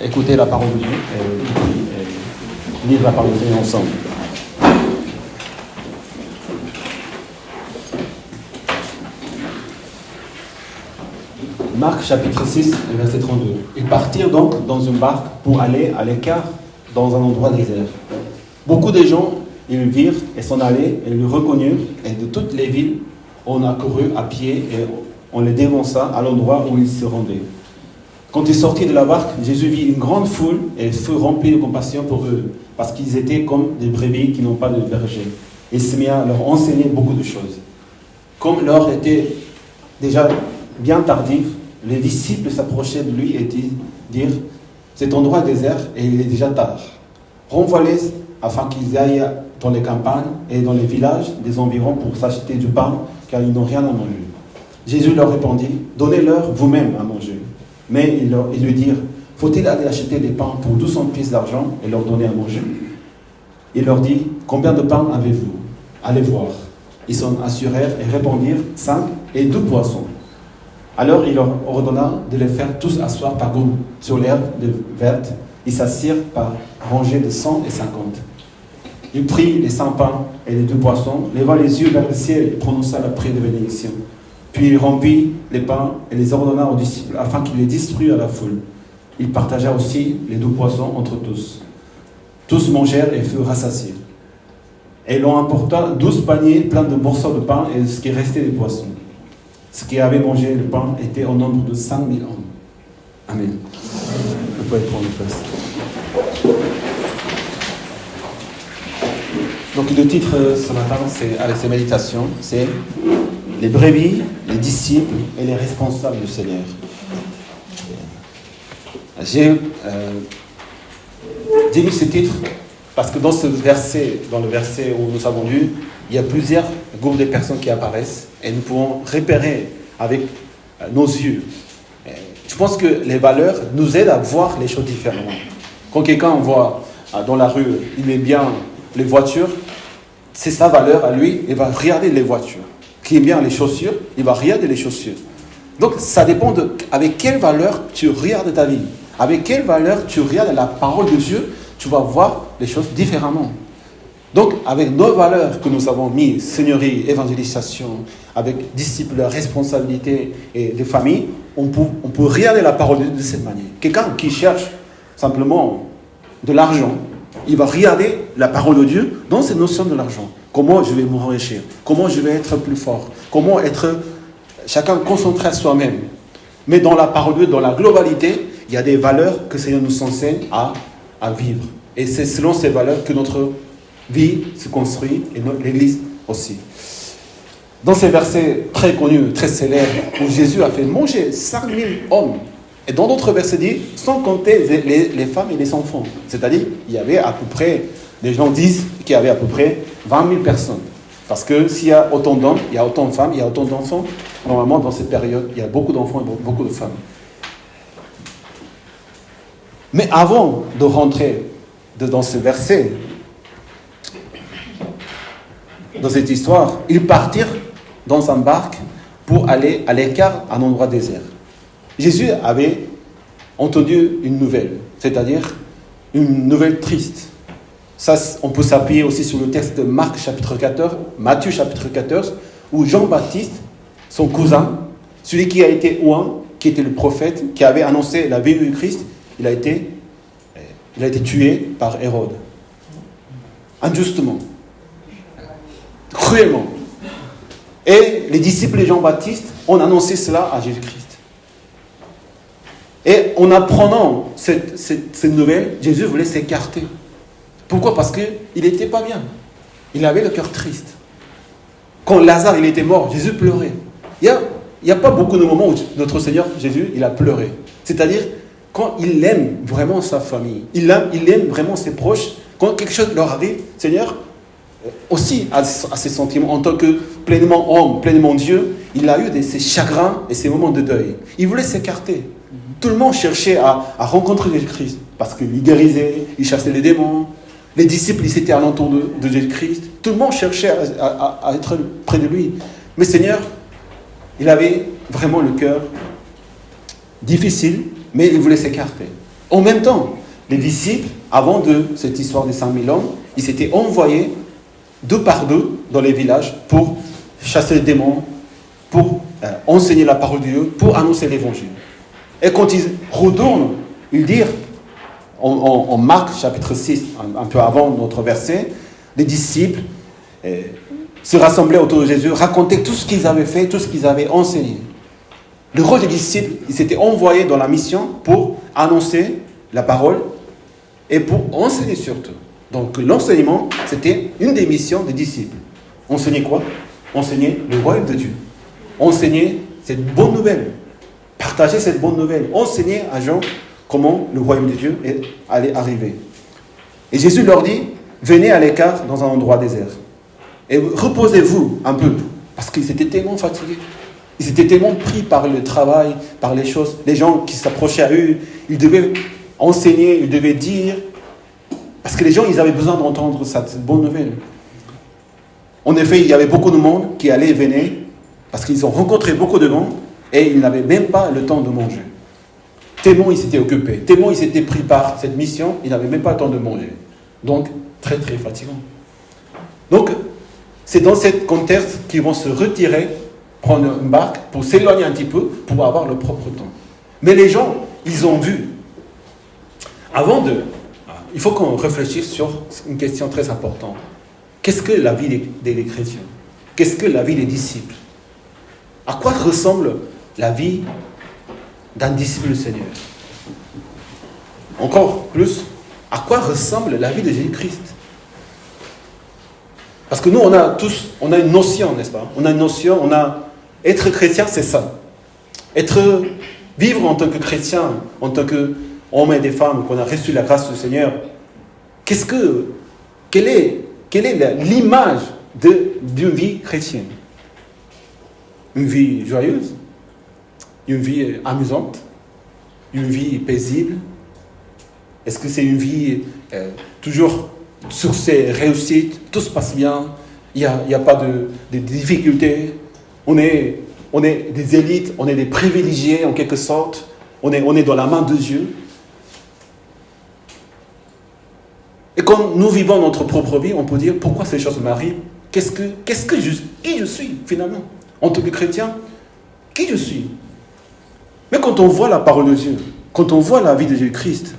écouter la parole de Dieu et lire la parole de Dieu ensemble. Marc chapitre 6, verset 32. Ils partirent donc dans une barque pour aller à l'écart dans un endroit désert. Beaucoup de gens, ils le virent et s'en allaient et le reconnurent, et de toutes les villes, on accourut à pied et on les dévança à l'endroit où ils se rendaient. Quand ils sortirent de la barque, Jésus vit une grande foule et fut rempli de compassion pour eux, parce qu'ils étaient comme des brebis qui n'ont pas de berger. Il se mit à leur enseigner beaucoup de choses. Comme l'heure était déjà bien tardive, les disciples s'approchaient de lui et dirent « Cet endroit est désert et il est déjà tard. Renvoie-les afin qu'ils aillent dans les campagnes et dans les villages des environs pour s'acheter du pain, car ils n'ont rien à manger. » Jésus leur répondit « Donnez-leur vous-même à manger. » Mais ils lui dirent « Faut-il aller acheter des pains pour 200 pièces d'argent et leur donner à manger ?» Il leur dit « Combien de pains avez-vous ? Allez voir. » Ils s'en assurèrent et répondirent « 5 et 2 poissons. » Alors il leur ordonna de les faire tous asseoir par groupe sur l'herbe verte. Ils s'assirent par rangées de 100 et 50. Il prit les 5 pains et les 2 poissons, leva les yeux vers le ciel et prononça la prière de bénédiction. Puis il rompit les pains et les ordonna aux disciples afin qu'ils les distribuent à la foule. Il partagea aussi les 2 poissons entre tous. Tous mangèrent et furent rassasiés. Et l'on apporta 12 paniers pleins de morceaux de pain et ce qui restait des poissons. Ce qui avait mangé le pain était au nombre de 5000 hommes. Amen. Vous pouvez prendre place. Donc le titre ce matin, avec ces méditations, c'est les brebis, les disciples et les responsables du Seigneur. J'ai mis ce titre parce que dans le verset où nous avons lu, il y a plusieurs groupes de personnes qui apparaissent et nous pouvons repérer avec nos yeux. Je pense que les valeurs nous aident à voir les choses différemment. Quand quelqu'un voit dans la rue, il aime bien les voitures, c'est sa valeur à lui, il va regarder les voitures. Qui aime bien les chaussures, il va regarder les chaussures. Donc ça dépend avec quelle valeur tu regardes ta vie. Avec quelle valeur tu regardes la parole de Dieu, tu vas voir les choses différemment. Donc, avec nos valeurs que nous avons mises, seigneurie, évangélisation, avec disciples, responsabilité et de famille, on peut regarder la parole de cette manière. Quelqu'un qui cherche simplement de l'argent, il va regarder la parole de Dieu dans cette notion de l'argent. Comment je vais m'enrichir? Comment je vais être plus fort? Comment être chacun concentré à soi-même? Mais dans la parole de Dieu, dans la globalité, il y a des valeurs que le Seigneur nous enseigne à vivre. Et c'est selon ces valeurs que notre vie se construit et l'Église aussi. Dans ces versets très connus, très célèbres, où Jésus a fait manger 5000 hommes, et dans d'autres versets dit, sans compter les femmes et les enfants. C'est-à-dire, il y avait à peu près, les gens disent qu'il y avait à peu près 20 000 personnes. Parce que s'il y a autant d'hommes, il y a autant de femmes, il y a autant d'enfants. Normalement, dans cette période, il y a beaucoup d'enfants et beaucoup de femmes. Mais avant de rentrer dans ce verset, dans cette histoire, ils partirent dans une barque pour aller à l'écart, à un endroit désert. Jésus avait entendu une nouvelle, c'est-à-dire une nouvelle triste. Ça, on peut s'appuyer aussi sur le texte de Marc chapitre 14, Matthieu chapitre 14, où Jean-Baptiste, son cousin, celui qui a été oint, qui était le prophète, qui avait annoncé la venue du Christ, il a été tué par Hérode. Injustement. Cruellement. Et les disciples de Jean-Baptiste ont annoncé cela à Jésus-Christ. Et en apprenant cette nouvelle, Jésus voulait s'écarter. Pourquoi? Parce qu'il n'était pas bien. Il avait le cœur triste. Quand Lazare il était mort, Jésus pleurait. Il n'y a pas beaucoup de moments où notre Seigneur Jésus il a pleuré. C'est-à-dire quand il aime vraiment sa famille, il aime vraiment ses proches. Quand quelque chose leur arrive, Seigneur aussi a ses sentiments en tant que pleinement homme, pleinement Dieu. Il a eu ses chagrins et ses moments de deuil. Il voulait s'écarter. Tout le monde cherchait à rencontrer Jésus-Christ parce qu'il guérissait, il chassait les démons. Les disciples, ils étaient alentour de Jésus-Christ. Tout le monde cherchait à être près de lui. Mais Seigneur, il avait vraiment le cœur difficile, mais il voulait s'écarter. En même temps, les disciples, avant de cette histoire des 5000 hommes, ils s'étaient envoyés 2 par 2 dans les villages pour chasser les démons, pour enseigner la parole de Dieu, pour annoncer l'évangile. Et quand ils retournent, ils disent, en Marc chapitre 6, un peu avant notre verset, les disciples se rassemblaient autour de Jésus, racontaient tout ce qu'ils avaient fait, tout ce qu'ils avaient enseigné. Le rôle des disciples, ils s'étaient envoyés dans la mission pour annoncer la parole et pour enseigner surtout. Donc l'enseignement, c'était une des missions des disciples. Enseigner quoi? Enseigner le royaume de Dieu. Enseigner cette bonne nouvelle. Partager cette bonne nouvelle. Enseigner à gens comment le royaume de Dieu allait arriver. Et Jésus leur dit, venez à l'écart dans un endroit désert. Et reposez-vous un peu. Parce qu'ils étaient tellement fatigués. Ils étaient tellement pris par le travail, par les choses. Les gens qui s'approchaient à eux, ils devaient enseigner, ils devaient dire. Parce que les gens, ils avaient besoin d'entendre cette bonne nouvelle. En effet, il y avait beaucoup de monde qui allait et venait. Parce qu'ils ont rencontré beaucoup de monde. Et ils n'avaient même pas le temps de manger. Tellement ils s'étaient occupés. Tellement ils s'étaient pris par cette mission, ils n'avaient même pas le temps de manger. Donc, très très fatigant. Donc, c'est dans ce contexte qu'ils vont se retirer, prendre une barque pour s'éloigner un petit peu, pour avoir leur propre temps. Mais les gens, ils ont vu. Il faut qu'on réfléchisse sur une question très importante. Qu'est-ce que la vie des chrétiens? Qu'est-ce que la vie des disciples? À quoi ressemble la vie d'un disciple du Seigneur? Encore plus, à quoi ressemble la vie de Jésus-Christ? Parce que nous, on a une notion, n'est-ce pas? Être chrétien, c'est ça. Vivre en tant que chrétien, en tant qu'hommes et des femmes, qu'on a reçu la grâce du Seigneur, quelle est l'image d'une vie chrétienne? Une vie joyeuse? Une vie amusante? Une vie paisible? Est-ce que c'est une vie toujours sur ses réussites, tout se passe bien, il n'y a pas de difficultés, on est des élites, on est des privilégiés en quelque sorte, on est dans la main de Dieu. Et quand nous vivons notre propre vie, on peut dire pourquoi ces choses m'arrivent, qui je suis finalement, en tant que chrétien, qui je suis. Mais quand on voit la parole de Dieu, quand on voit la vie de Jésus-Christ,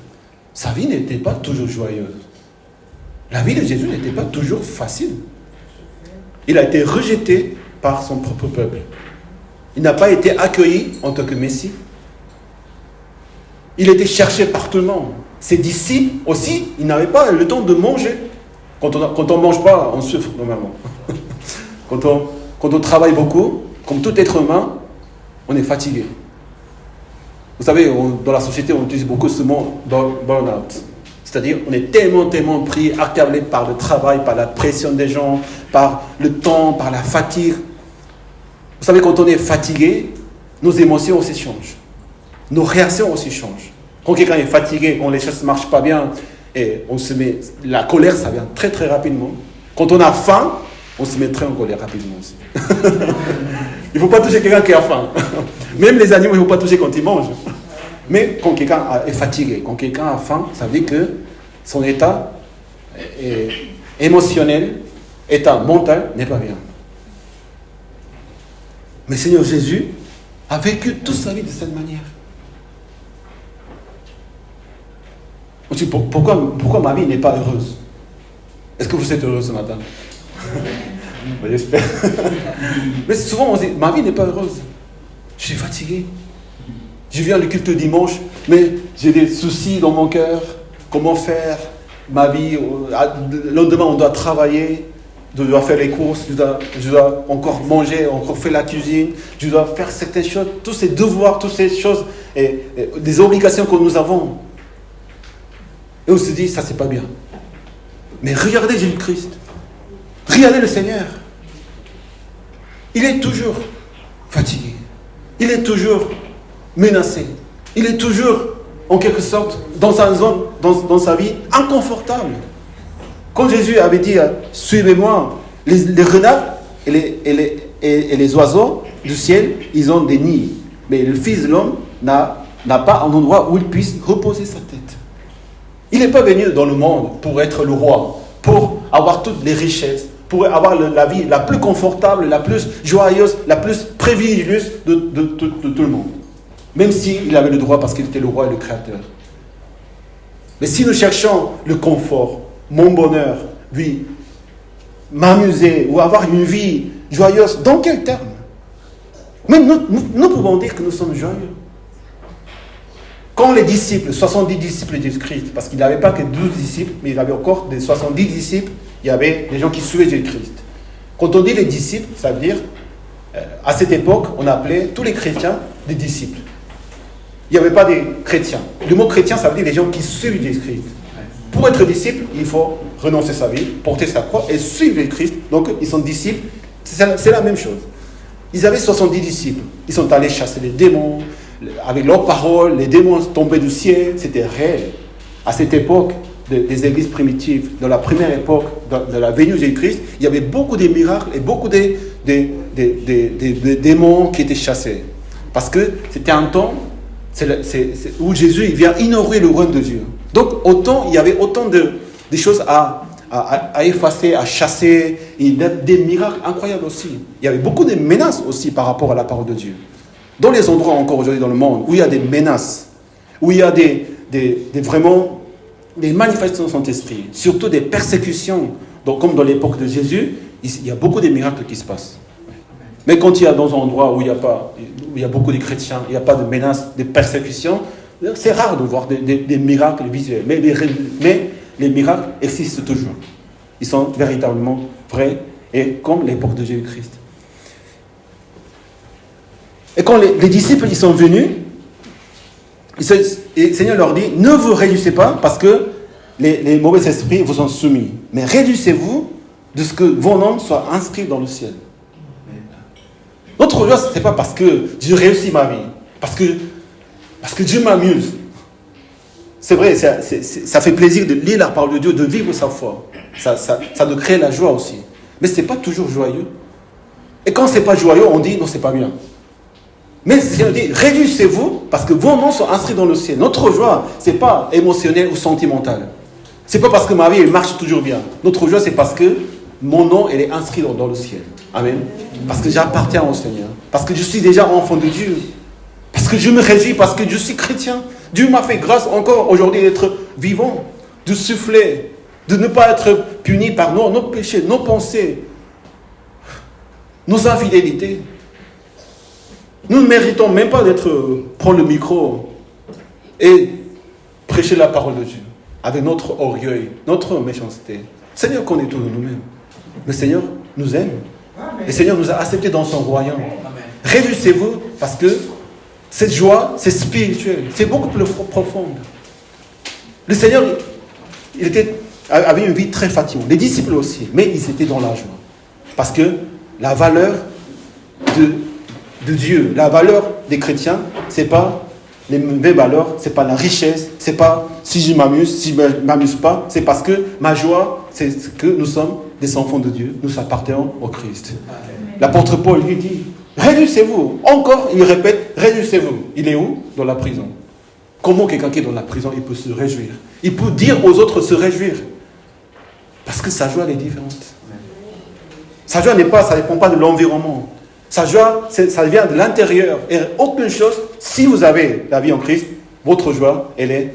sa vie n'était pas toujours joyeuse. La vie de Jésus n'était pas toujours facile. Il a été rejeté par son propre peuple. Il n'a pas été accueilli en tant que Messie. Il était cherché par tout le monde. Ses disciples aussi, ils n'avaient pas le temps de manger. Quand on ne mange pas, on souffre normalement. Quand on travaille beaucoup, comme tout être humain, on est fatigué. Vous savez, dans la société, on utilise beaucoup ce mot burn-out. C'est-à-dire, on est tellement pris, accablé par le travail, par la pression des gens, par le temps, par la fatigue. Vous savez, quand on est fatigué, nos émotions aussi changent. Nos réactions aussi changent. Quand quelqu'un est fatigué, quand les choses ne marchent pas bien, et la colère, ça vient très rapidement. Quand on a faim, on se met très en colère rapidement aussi. Il ne faut pas toucher quelqu'un qui a faim. Même les animaux, il ne faut pas toucher quand ils mangent. Mais quand quelqu'un est fatigué, quand quelqu'un a faim, ça veut dire que son état émotionnel, état mental n'est pas bien. Mais Seigneur Jésus a vécu toute sa vie de cette manière. Pourquoi ma vie n'est pas heureuse? Est-ce que vous êtes heureux ce matin? J'espère. Mais souvent on dit, ma vie n'est pas heureuse. Je suis fatigué. Je viens le culte dimanche, mais j'ai des soucis dans mon cœur. Comment faire ma vie? Le lendemain, on doit travailler. Je dois faire les courses. Je dois encore manger, encore faire la cuisine. Je dois faire certaines choses. Tous ces devoirs, toutes ces choses, et des obligations que nous avons. Et on se dit, ça c'est pas bien. Mais regardez Jésus-Christ. Regardez le Seigneur. Il est toujours fatigué. Il est toujours menacé. Il est toujours, en quelque sorte, dans sa zone, dans sa vie, inconfortable. Quand Jésus avait dit, suivez-moi, les renards et les oiseaux du ciel, ils ont des nids. Mais le Fils de l'homme n'a pas un endroit où il puisse reposer sa tête. Il n'est pas venu dans le monde pour être le roi, pour avoir toutes les richesses, pour avoir la vie la plus confortable, la plus joyeuse, la plus privilégiée de tout le monde. Même s'il avait le droit parce qu'il était le roi et le créateur. Mais si nous cherchons le confort, mon bonheur, oui, m'amuser ou avoir une vie joyeuse, dans quel terme? Même nous pouvons dire que nous sommes joyeux. Quand les disciples, 70 disciples de Christ, parce qu'il n'avait pas que 12 disciples, mais il avait encore des 70 disciples, il y avait des gens qui suivaient Jésus-Christ. Quand on dit les disciples, ça veut dire, à cette époque, on appelait tous les chrétiens des disciples. Il n'y avait pas des chrétiens. Le mot chrétien, ça veut dire les gens qui suivent Jésus-Christ. Pour être disciple, il faut renoncer sa vie, porter sa croix et suivre Christ. Donc, ils sont disciples. C'est la même chose. Ils avaient 70 disciples. Ils sont allés chasser les démons. Avec leurs paroles, les démons tombaient du ciel. C'était réel. À cette époque des églises primitives, dans la première époque de la venue de Jésus-Christ, il y avait beaucoup de miracles et beaucoup de démons qui étaient chassés. Parce que c'était un temps où Jésus il vient inaugurer le royaume de Dieu. Donc, il y avait autant de choses à effacer, à chasser, et des miracles incroyables aussi. Il y avait beaucoup de menaces aussi par rapport à la parole de Dieu. Dans les endroits encore aujourd'hui dans le monde où il y a des menaces, où il y a vraiment des manifestations de Saint-Esprit, surtout des persécutions, donc, comme dans l'époque de Jésus, il y a beaucoup de miracles qui se passent. Mais quand il y a dans un endroit où il y a beaucoup de chrétiens, il n'y a pas de menaces, de persécutions, c'est rare de voir des miracles visuels. Mais les miracles existent toujours. Ils sont véritablement vrais, et comme l'époque de Jésus-Christ. Et quand les disciples ils sont venus, le Seigneur leur dit, ne vous réjouissez pas parce que les mauvais esprits vous sont soumis. Mais réjouissez-vous de ce que vos noms soient inscrits dans le ciel. Notre joie, ce n'est pas parce que je réussis ma vie, parce que Dieu m'amuse. C'est vrai, ça fait plaisir de lire la parole de Dieu, de vivre sa foi. Ça doit créer la joie aussi. Mais ce n'est pas toujours joyeux. Et quand ce n'est pas joyeux, on dit non, ce n'est pas bien. Mais si on dit réjouissez-vous parce que vos noms sont inscrits dans le ciel. Notre joie, ce n'est pas émotionnel ou sentimental. Ce n'est pas parce que ma vie elle marche toujours bien. Notre joie, c'est parce que mon nom elle est inscrit dans le ciel. Amen. Parce que j'appartiens au Seigneur. Parce que je suis déjà enfant de Dieu. Parce que je me réjouis, parce que je suis chrétien. Dieu m'a fait grâce encore aujourd'hui d'être vivant, de souffler, de ne pas être puni par nos péchés, nos pensées, nos infidélités. Nous ne méritons même pas prendre le micro et prêcher la parole de Dieu avec notre orgueil, notre méchanceté. Le Seigneur connaît tout de nous-mêmes. Le Seigneur nous aime. Le Seigneur nous a acceptés dans son royaume. Réjouissez-vous parce que cette joie, c'est spirituel. C'est beaucoup plus profond. Le Seigneur, avait une vie très fatigante. Les disciples aussi. Mais ils étaient dans la joie. Parce que la valeur de Dieu, la valeur des chrétiens, ce n'est pas les mauvaises valeurs, ce n'est pas la richesse, ce n'est pas si je m'amuse, si je ne m'amuse pas. C'est parce que ma joie, c'est que nous sommes des enfants de Dieu. Nous appartenons au Christ. L'apôtre Paul lui dit, réjouissez-vous. Encore, il répète, réjouissez-vous. Il est où? Dans la prison. Comment quelqu'un qui est dans la prison, il peut se réjouir? Il peut dire aux autres se réjouir. Parce que sa joie, elle est différente. Sa joie ça ne dépend pas de l'environnement. Sa joie, ça vient de l'intérieur. Et aucune chose, si vous avez la vie en Christ, votre joie, elle est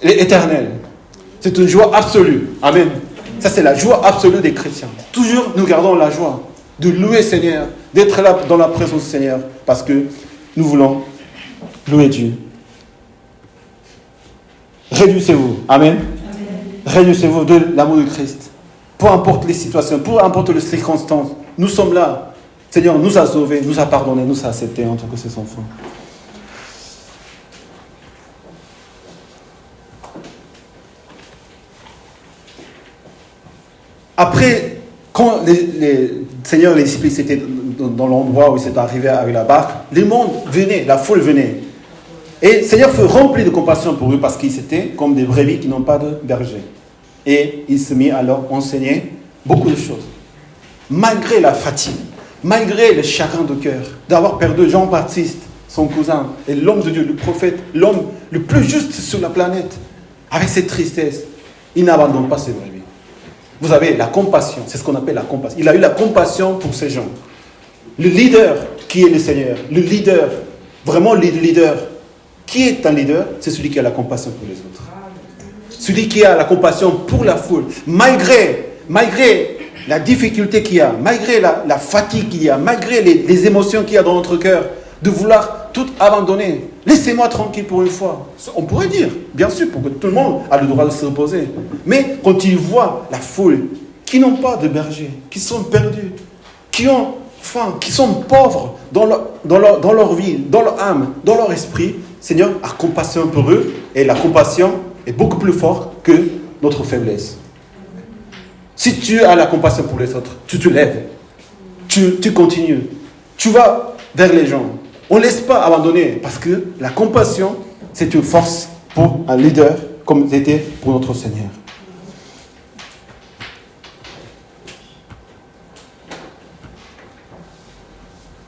éternelle. C'est une joie absolue. Amen. Ça, c'est la joie absolue des chrétiens. Toujours, nous gardons la joie de louer le Seigneur, d'être là dans la présence du Seigneur, parce que nous voulons louer Dieu. Réjouissez-vous. Amen. Réjouissez-vous de l'amour de Christ. Peu importe les situations, peu importe les circonstances, nous sommes là. Le Seigneur nous a sauvés, nous a pardonnés, nous a acceptés en tant que ses enfants. Après, quand les Seigneur et les disciples étaient dans l'endroit où ils étaient arrivés avec la barque, le monde venait, la foule venait. Et le Seigneur fut rempli de compassion pour eux parce qu'ils étaient comme des brebis qui n'ont pas de berger. Et il se mit à leur enseigner beaucoup de choses. Malgré la fatigue, malgré le chagrin de cœur d'avoir perdu Jean-Baptiste, son cousin, et l'homme de Dieu, le prophète, l'homme le plus juste sur la planète, avec cette tristesse, il n'abandonne pas ses brebis. vous avez la compassion. C'est ce qu'on appelle la compassion. Il a eu la compassion pour ces gens. Le leader qui est le Seigneur, le leader, vraiment le leader. Qui est un leader? C'est celui qui a la compassion pour les autres. Celui qui a la compassion pour la foule. Malgré la difficulté qu'il y a, malgré la fatigue qu'il y a, malgré les émotions qu'il y a dans notre cœur, de vouloir tout abandonner. Laissez-moi tranquille pour une fois. On pourrait dire, bien sûr, pour que tout le monde a le droit de se reposer. Mais quand ils voient la foule, qui n'ont pas de berger, qui sont perdus, qui ont faim, qui sont pauvres dans leur vie, dans leur âme, dans leur esprit, Seigneur a compassion pour eux, et la compassion est beaucoup plus forte que notre faiblesse. Si tu as la compassion pour les autres, tu te lèves, tu continues, tu vas vers les gens. On ne laisse pas abandonner, parce que la compassion, c'est une force pour un leader, comme c'était pour notre Seigneur.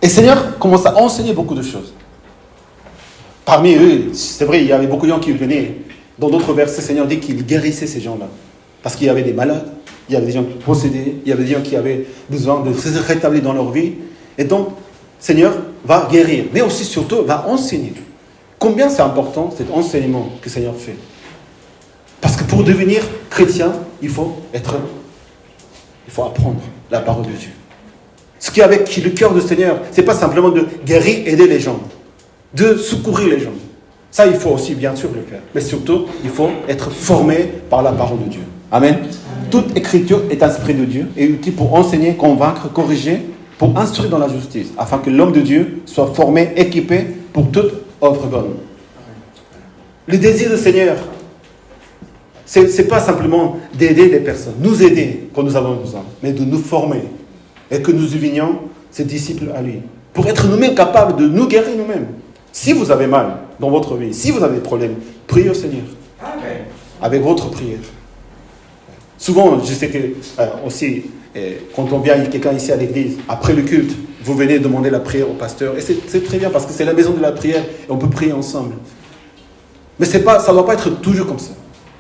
Et le Seigneur commence à enseigner beaucoup de choses. Parmi eux, c'est vrai, il y avait beaucoup de gens qui venaient. Dans d'autres versets, le Seigneur dit qu'il guérissait ces gens-là. Parce qu'il y avait des malades, il y avait des gens qui possédaient, il y avait des gens qui avaient besoin de se rétablir dans leur vie. Et donc, le Seigneur va guérir, mais aussi surtout va enseigner. Combien c'est important cet enseignement que le Seigneur fait? Parce que pour devenir chrétien, il faut apprendre la parole de Dieu. Ce qui est avec le cœur du Seigneur, ce n'est pas simplement de guérir, aider les gens, de secourir les gens. Ça, il faut aussi bien sûr le faire. Mais surtout, il faut être formé par la parole de Dieu. Amen. Toute écriture est inspirée de Dieu et utile pour enseigner, convaincre, corriger, pour instruire dans la justice, afin que l'homme de Dieu soit formé, équipé pour toute œuvre bonne. Le désir du Seigneur, ce n'est pas simplement d'aider les personnes, nous aider quand nous avons besoin, mais de nous former et que nous devenions ses disciples à lui, pour être nous-mêmes capables de nous guérir nous-mêmes. Si vous avez mal dans votre vie, si vous avez des problèmes, priez au Seigneur. Amen. Avec votre prière. Souvent, je sais que aussi, quand on vient quelqu'un ici à l'église, après le culte, vous venez demander la prière au pasteur. Et c'est très bien parce que c'est la maison de la prière et on peut prier ensemble. Mais ça ne doit pas être toujours comme ça.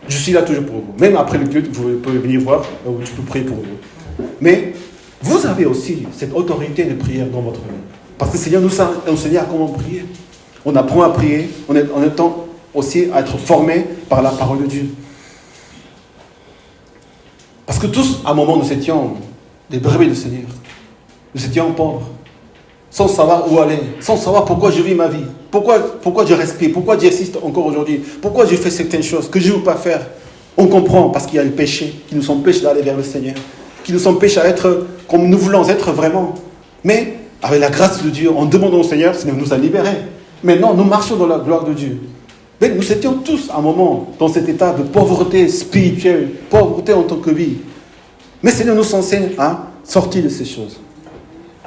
Je suis là toujours pour vous. Même après le culte, vous pouvez venir voir, je peux prier pour vous. Mais vous avez aussi cette autorité de prière dans votre vie. Parce que le Seigneur nous a enseigné à comment prier. On apprend à prier en étant aussi à être formé par la parole de Dieu. Parce que tous, à un moment, nous étions des brebis du Seigneur. Nous étions pauvres, sans savoir où aller, sans savoir pourquoi je vis ma vie, pourquoi je respire, pourquoi j'existe encore aujourd'hui, pourquoi je fais certaines choses que je ne veux pas faire. On comprend parce qu'il y a le péché qui nous empêche d'aller vers le Seigneur, qui nous empêche à être comme nous voulons être vraiment. Mais avec la grâce de Dieu, en demandant au Seigneur, Seigneur nous a libérés. Maintenant, nous marchons dans la gloire de Dieu. Mais nous étions tous à un moment dans cet état de pauvreté spirituelle, pauvreté en tant que vie. Mais Seigneur nous enseigne à sortir de ces choses.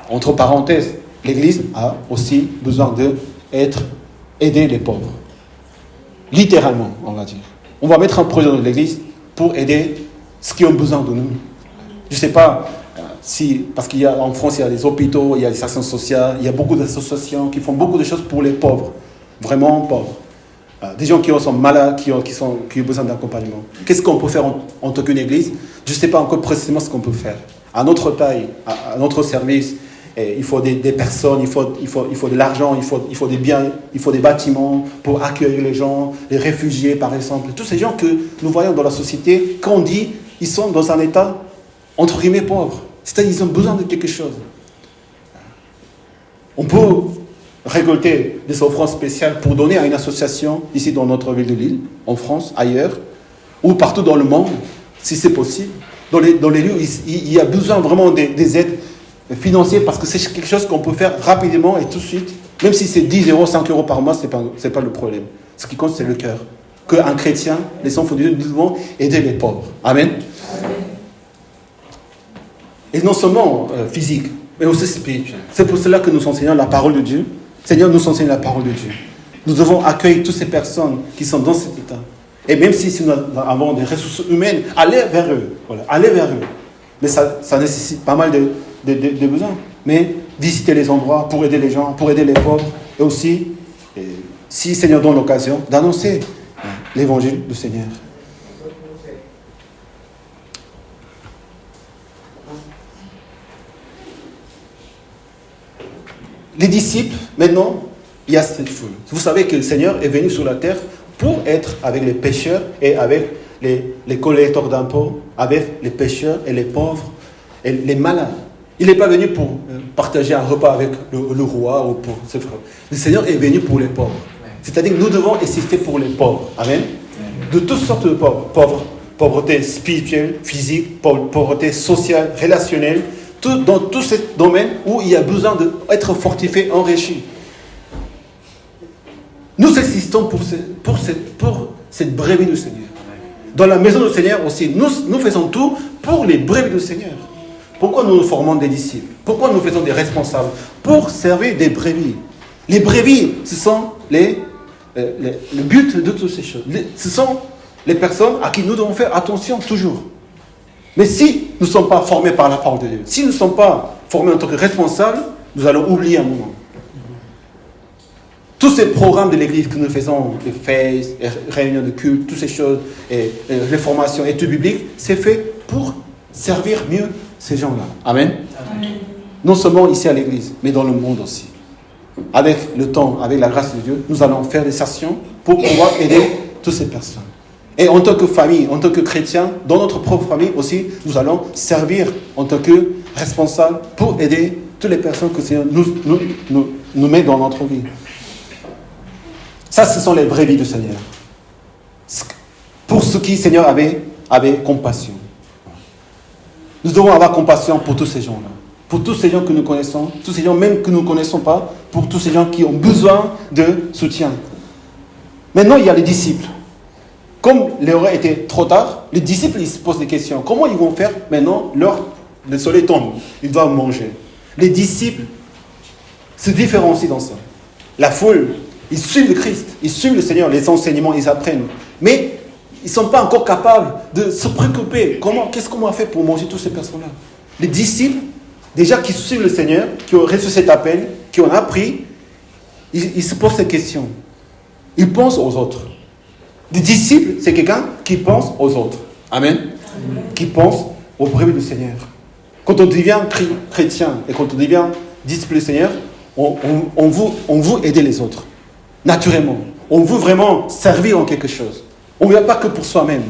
Entre parenthèses, l'Église a aussi besoin d'aider les pauvres. Littéralement, on va dire. On va mettre un projet dans l'Église pour aider ceux qui ont besoin de nous. Je ne sais pas parce qu'en France, il y a des hôpitaux, il y a des actions sociales, il y a beaucoup d'associations qui font beaucoup de choses pour les pauvres, vraiment pauvres. Des gens qui sont malades, qui ont besoin d'accompagnement. Qu'est-ce qu'on peut faire en tant qu'une église? Je ne sais pas encore précisément ce qu'on peut faire. À notre taille, à notre service, il faut des personnes, il faut de l'argent, il faut des biens, il faut des bâtiments pour accueillir les gens, les réfugiés par exemple. Tous ces gens que nous voyons dans la société, quand on dit ils sont dans un état entre guillemets pauvre. C'est-à-dire qu'ils ont besoin de quelque chose. On peut récolter des offrandes spéciales pour donner à une association ici dans notre ville de Lille, en France, ailleurs, ou partout dans le monde, si c'est possible. Dans les lieux où il y a besoin vraiment des aides financières parce que c'est quelque chose qu'on peut faire rapidement et tout de suite. Même si c'est 10 euros, 5 euros par mois, c'est pas le problème. Ce qui compte, c'est le cœur. Qu'un chrétien, les enfants de Dieu, nous devons aider les pauvres. Amen. Et non seulement physique, mais aussi spirituel. C'est pour cela que nous enseignons la parole de Dieu. Seigneur nous enseigne la parole de Dieu. Nous devons accueillir toutes ces personnes qui sont dans cet état. Et même si nous avons des ressources humaines, aller vers eux. Voilà, aller vers eux. Mais ça nécessite pas mal de besoins. Mais visiter les endroits pour aider les gens, pour aider les pauvres. Et aussi, si le Seigneur donne l'occasion, d'annoncer l'évangile du Seigneur. les disciples, maintenant, il y a cette foule. Vous savez que le Seigneur est venu sur la terre pour être avec les pécheurs et avec les collecteurs d'impôts, avec les pécheurs et les pauvres et les malades. Il n'est pas venu pour partager un repas avec le roi ou pour ses frères. Le Seigneur est venu pour les pauvres. C'est-à-dire que nous devons exister pour les pauvres. Amen. De toutes sortes de pauvres. Pauvreté spirituelle, physique, pauvreté sociale, relationnelle, dans tous ces domaines où il y a besoin d'être fortifié, enrichi. Nous existons pour cette brebis du Seigneur. Dans la maison du Seigneur aussi, nous faisons tout pour les brebis du Seigneur. Pourquoi nous formons des disciples? Pourquoi nous faisons des responsables? Pour servir des brebis. Les brebis, ce sont le but de toutes ces choses. Ce sont les personnes à qui nous devons faire attention toujours. Mais si nous ne sommes pas formés par la parole de Dieu, si nous ne sommes pas formés en tant que responsables, nous allons oublier un moment. Tous ces programmes de l'Église que nous faisons, les fêtes, les réunions de culte, toutes ces choses, et les formations, études bibliques, c'est fait pour servir mieux ces gens-là. Amen. Amen. Non seulement ici à l'Église, mais dans le monde aussi. Avec le temps, avec la grâce de Dieu, nous allons faire des actions pour pouvoir aider toutes ces personnes. Et en tant que famille, en tant que chrétien, dans notre propre famille aussi, nous allons servir en tant que responsables pour aider toutes les personnes que le Seigneur nous met dans notre vie. Ça, ce sont les brebis du Seigneur. Pour ceux qui, le Seigneur, avait compassion. Nous devons avoir compassion pour tous ces gens-là. Pour tous ces gens que nous connaissons, tous ces gens même que nous ne connaissons pas, pour tous ces gens qui ont besoin de soutien. Maintenant, il y a les disciples. Comme l'heure était trop tard, les disciples ils se posent des questions. Comment ils vont faire maintenant? Le soleil tombe, ils doivent manger. Les disciples se différencient dans ça. La foule, ils suivent le Christ, ils suivent le Seigneur, les enseignements, ils apprennent. Mais ils ne sont pas encore capables de se préoccuper. Qu'est-ce qu'on va faire pour manger toutes ces personnes-là? Les disciples, déjà qui suivent le Seigneur, qui ont reçu cet appel, qui ont appris, ils se posent ces questions. Ils pensent aux autres. Les disciples, c'est quelqu'un qui pense aux autres. Amen. Amen. Qui pense aux brebis du Seigneur. Quand on devient chrétien et quand on devient disciple du Seigneur, on veut aider les autres. Naturellement. On veut vraiment servir en quelque chose. On ne vient pas que pour soi-même.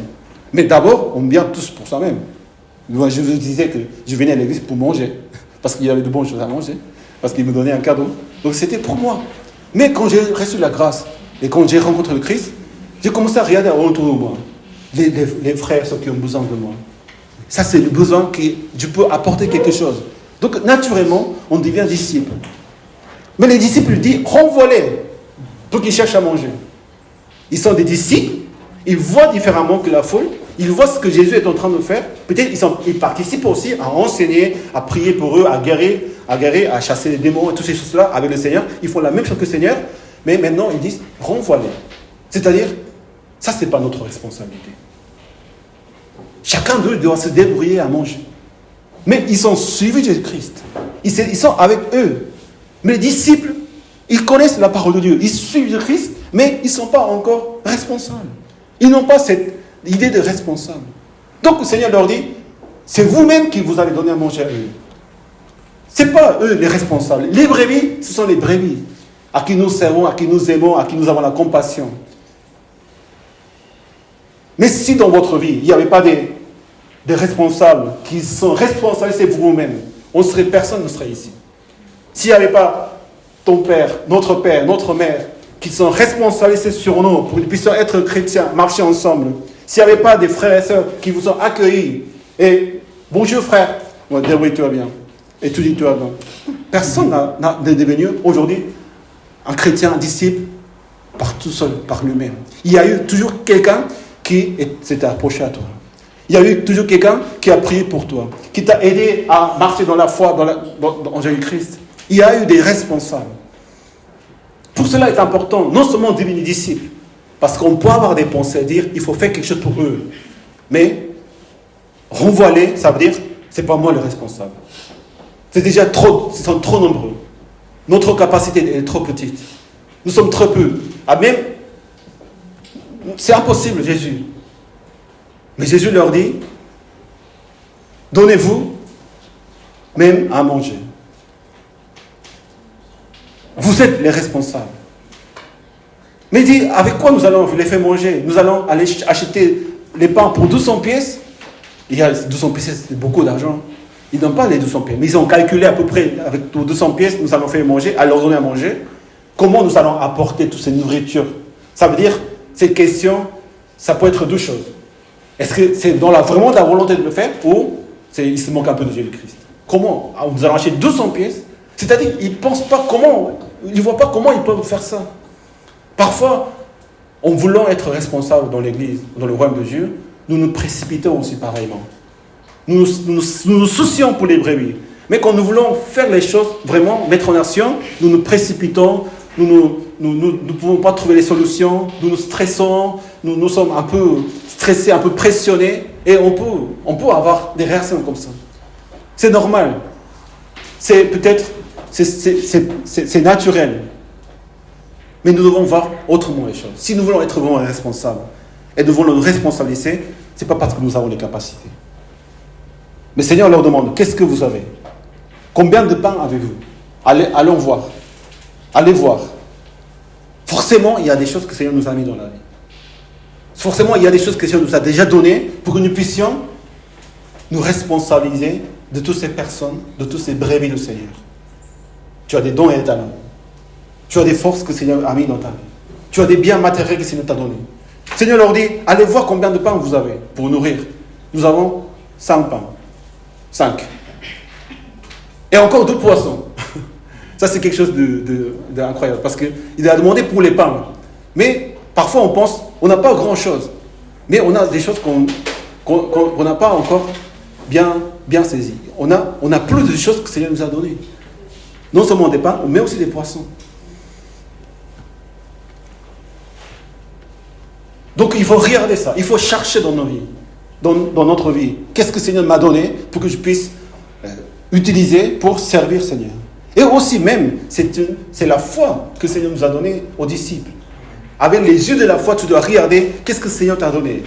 Mais d'abord, on vient tous pour soi-même. Moi, je vous disais que je venais à l'église pour manger. Parce qu'il y avait de bonnes choses à manger. Parce qu'il me donnait un cadeau. Donc c'était pour moi. Mais quand j'ai reçu la grâce et quand j'ai rencontré le Christ, j'ai commencé à regarder autour de moi. Les frères, ceux qui ont besoin de moi. Ça, c'est le besoin que je peux apporter quelque chose. Donc, naturellement, on devient disciple. Mais les disciples disent, renvoie-les. Donc, ils cherchent à manger. Ils sont des disciples. Ils voient différemment que la foule. Ils voient ce que Jésus est en train de faire. Peut-être ils participent aussi à enseigner, à prier pour eux, à guérir, à chasser les démons et toutes ces choses-là avec le Seigneur. Ils font la même chose que le Seigneur. Mais maintenant, ils disent, renvoie-les. C'est-à-dire, ça, ce n'est pas notre responsabilité. Chacun d'eux doit se débrouiller à manger. Mais ils sont suivis de Christ. Ils sont avec eux. Mais les disciples, ils connaissent la parole de Dieu. Ils suivent le Christ, mais ils ne sont pas encore responsables. Ils n'ont pas cette idée de responsable. Donc le Seigneur leur dit, c'est vous-même qui vous allez donner à manger à eux. Ce n'est pas eux les responsables. Les brebis, ce sont les brebis à qui nous servons, à qui nous aimons, à qui nous avons la compassion. Mais si dans votre vie, il n'y avait pas des responsables qui sont responsables, c'est vous-même, personne ne serait ici. S'il n'y avait pas ton père, notre mère, qui sont responsables sur nous pour que nous puissions être chrétiens, marcher ensemble. S'il n'y avait pas des frères et sœurs qui vous ont accueillis, et bonjour frère, on va dire oui, tu vas bien, et tu dis tu vas bien. Personne n'est devenu aujourd'hui un chrétien, un disciple, par tout seul, par lui-même. Il y a eu toujours quelqu'un qui s'est approché à toi. Il y a eu toujours quelqu'un qui a prié pour toi, qui t'a aidé à marcher dans la foi, en Jésus-Christ. Il y a eu des responsables. Pour cela, il est important, non seulement de devenir disciple, parce qu'on peut avoir des pensées à dire, il faut faire quelque chose pour eux. Mais, renvoyer, ça veut dire, c'est pas moi le responsable. C'est déjà trop, ils sont trop nombreux. Notre capacité est trop petite. Nous sommes trop peu. Ah, même, c'est impossible, Jésus. Mais Jésus leur dit, donnez-vous même à manger. Vous êtes les responsables. Mais il dit, avec quoi nous allons les faire manger? Nous allons aller acheter les pains pour 200 pièces. Il y a 200 pièces, c'est beaucoup d'argent. Ils n'ont pas les 200 pièces, mais ils ont calculé à peu près, avec 200 pièces, nous allons faire manger, à leur donner à manger. Comment nous allons apporter toutes ces nourritures? Ça veut dire, cette question, ça peut être deux choses. Est-ce que c'est vraiment de la volonté de le faire ou il se manque un peu de Jésus-Christ? Comment? Nous allons acheter 200 pièces. C'est-à-dire, ils ne pensent pas comment, ils ne voient pas comment ils peuvent faire ça. Parfois, en voulant être responsable dans l'Église, dans le royaume de Dieu, nous nous précipitons aussi pareillement. Nous nous soucions pour les brebis. Mais quand nous voulons faire les choses, vraiment mettre en action, nous nous précipitons, nous ne pouvons pas trouver les solutions, nous nous stressons, nous sommes un peu stressés, un peu pressionnés, et on peut avoir des réactions comme ça. C'est normal. C'est peut-être, c'est naturel. Mais nous devons voir autrement les choses. Si nous voulons être vraiment responsables, et nous voulons nous responsabiliser, ce n'est pas parce que nous avons les capacités. Mais le Seigneur leur demande, qu'est-ce que vous avez? Combien de pain avez-vous? Allons voir. Allez voir. Forcément, il y a des choses que le Seigneur nous a mis dans la vie. Forcément, il y a des choses que le Seigneur nous a déjà données pour que nous puissions nous responsabiliser de toutes ces personnes, de tous ces brebis du Seigneur. Tu as des dons et des talents. Tu as des forces que le Seigneur a mis dans ta vie. Tu as des biens matériels que le Seigneur t'a donnés. Le Seigneur leur dit, allez voir combien de pain vous avez pour nourrir. Nous avons 5 pains. 5. Et encore 2 poissons. Ça, c'est quelque chose d'incroyable. Parce qu'il a demandé pour les pains. Mais parfois, on pense, on n'a pas grand-chose. Mais on a des choses qu'on n'a pas encore bien saisies. On a plus de choses que le Seigneur nous a données. Non seulement des pains, mais aussi des poissons. Donc, il faut regarder ça. Il faut chercher dans nos vies, dans notre vie. Qu'est-ce que le Seigneur m'a donné pour que je puisse utiliser pour servir le Seigneur. Et aussi même, c'est la foi que le Seigneur nous a donnée aux disciples. Avec les yeux de la foi, tu dois regarder qu'est-ce que le Seigneur t'a donné.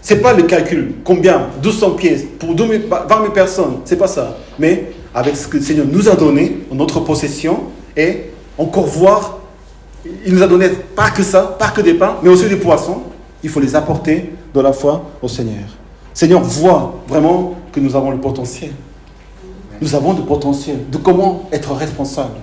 Ce n'est pas le calcul. Combien? 200 pièces pour 20 000 personnes. Ce n'est pas ça. Mais avec ce que le Seigneur nous a donné, en notre possession, et encore voir, il nous a donné pas que ça, pas que des pains, mais aussi des poissons. Il faut les apporter de la foi au Seigneur. Le Seigneur voit vraiment que nous avons le potentiel. Nous avons le potentiel de comment être responsable.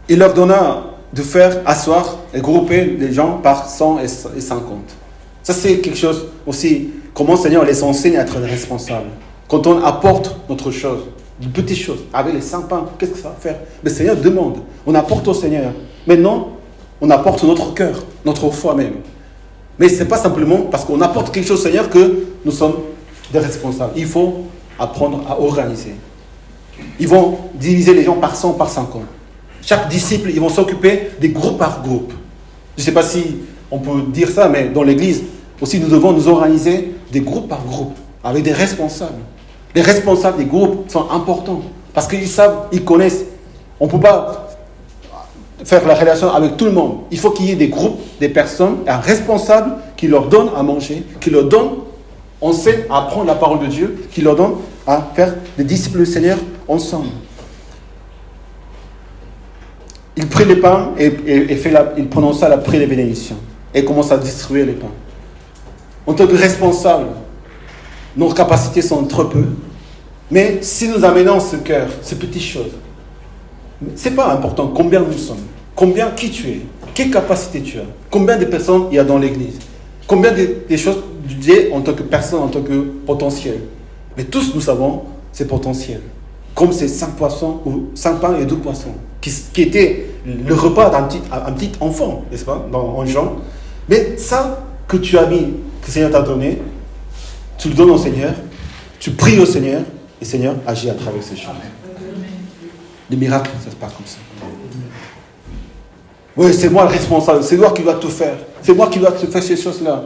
Il leur donna de faire asseoir et grouper les gens par 100 et 50. Ça, c'est quelque chose aussi, comment le Seigneur les enseigne à être responsables. Quand on apporte notre chose, de petites choses, avec les 5 pains, qu'est-ce que ça va faire? Le Seigneur demande, on apporte au Seigneur. Maintenant, on apporte notre cœur, notre foi même. Mais ce n'est pas simplement parce qu'on apporte quelque chose au Seigneur que nous sommes des responsables. Il faut apprendre à organiser. Ils vont diviser les gens par 100, par 50. Chaque disciple, ils vont s'occuper des groupes par groupe. Je ne sais pas si on peut dire ça, mais dans l'Église, aussi nous devons nous organiser des groupes par groupe, avec des responsables. Les responsables des groupes sont importants, parce qu'ils savent, ils connaissent. On ne peut pas faire la relation avec tout le monde. Il faut qu'il y ait des groupes, des personnes, un responsable qui leur donne à manger, qui leur donne, enseigne à apprendre la parole de Dieu, qui leur donne à faire des disciples du Seigneur ensemble. Il prit les pains et il prononça la prière de bénédiction et commence à distribuer les pains. En tant que responsable, nos capacités sont trop peu, mais si nous amenons ce cœur, ces petites choses, ce n'est pas important combien nous sommes, qui tu es, quelle capacité tu as, combien de personnes il y a dans l'église, combien de choses tu es en tant que personne, en tant que potentiel. Mais tous nous savons ces potentiels. Comme ces 5 poissons, ou 5 pains et 2 poissons, qui étaient le repas d'un petit enfant, n'est-ce pas, en Jean. Mais ça que tu as mis, que le Seigneur t'a donné, tu le donnes au Seigneur, tu pries au Seigneur, et le Seigneur agit à travers ces choses. Les miracles, ça se passe comme ça. Oui, c'est moi le responsable, c'est moi qui dois tout faire. C'est moi qui dois te faire ces choses-là.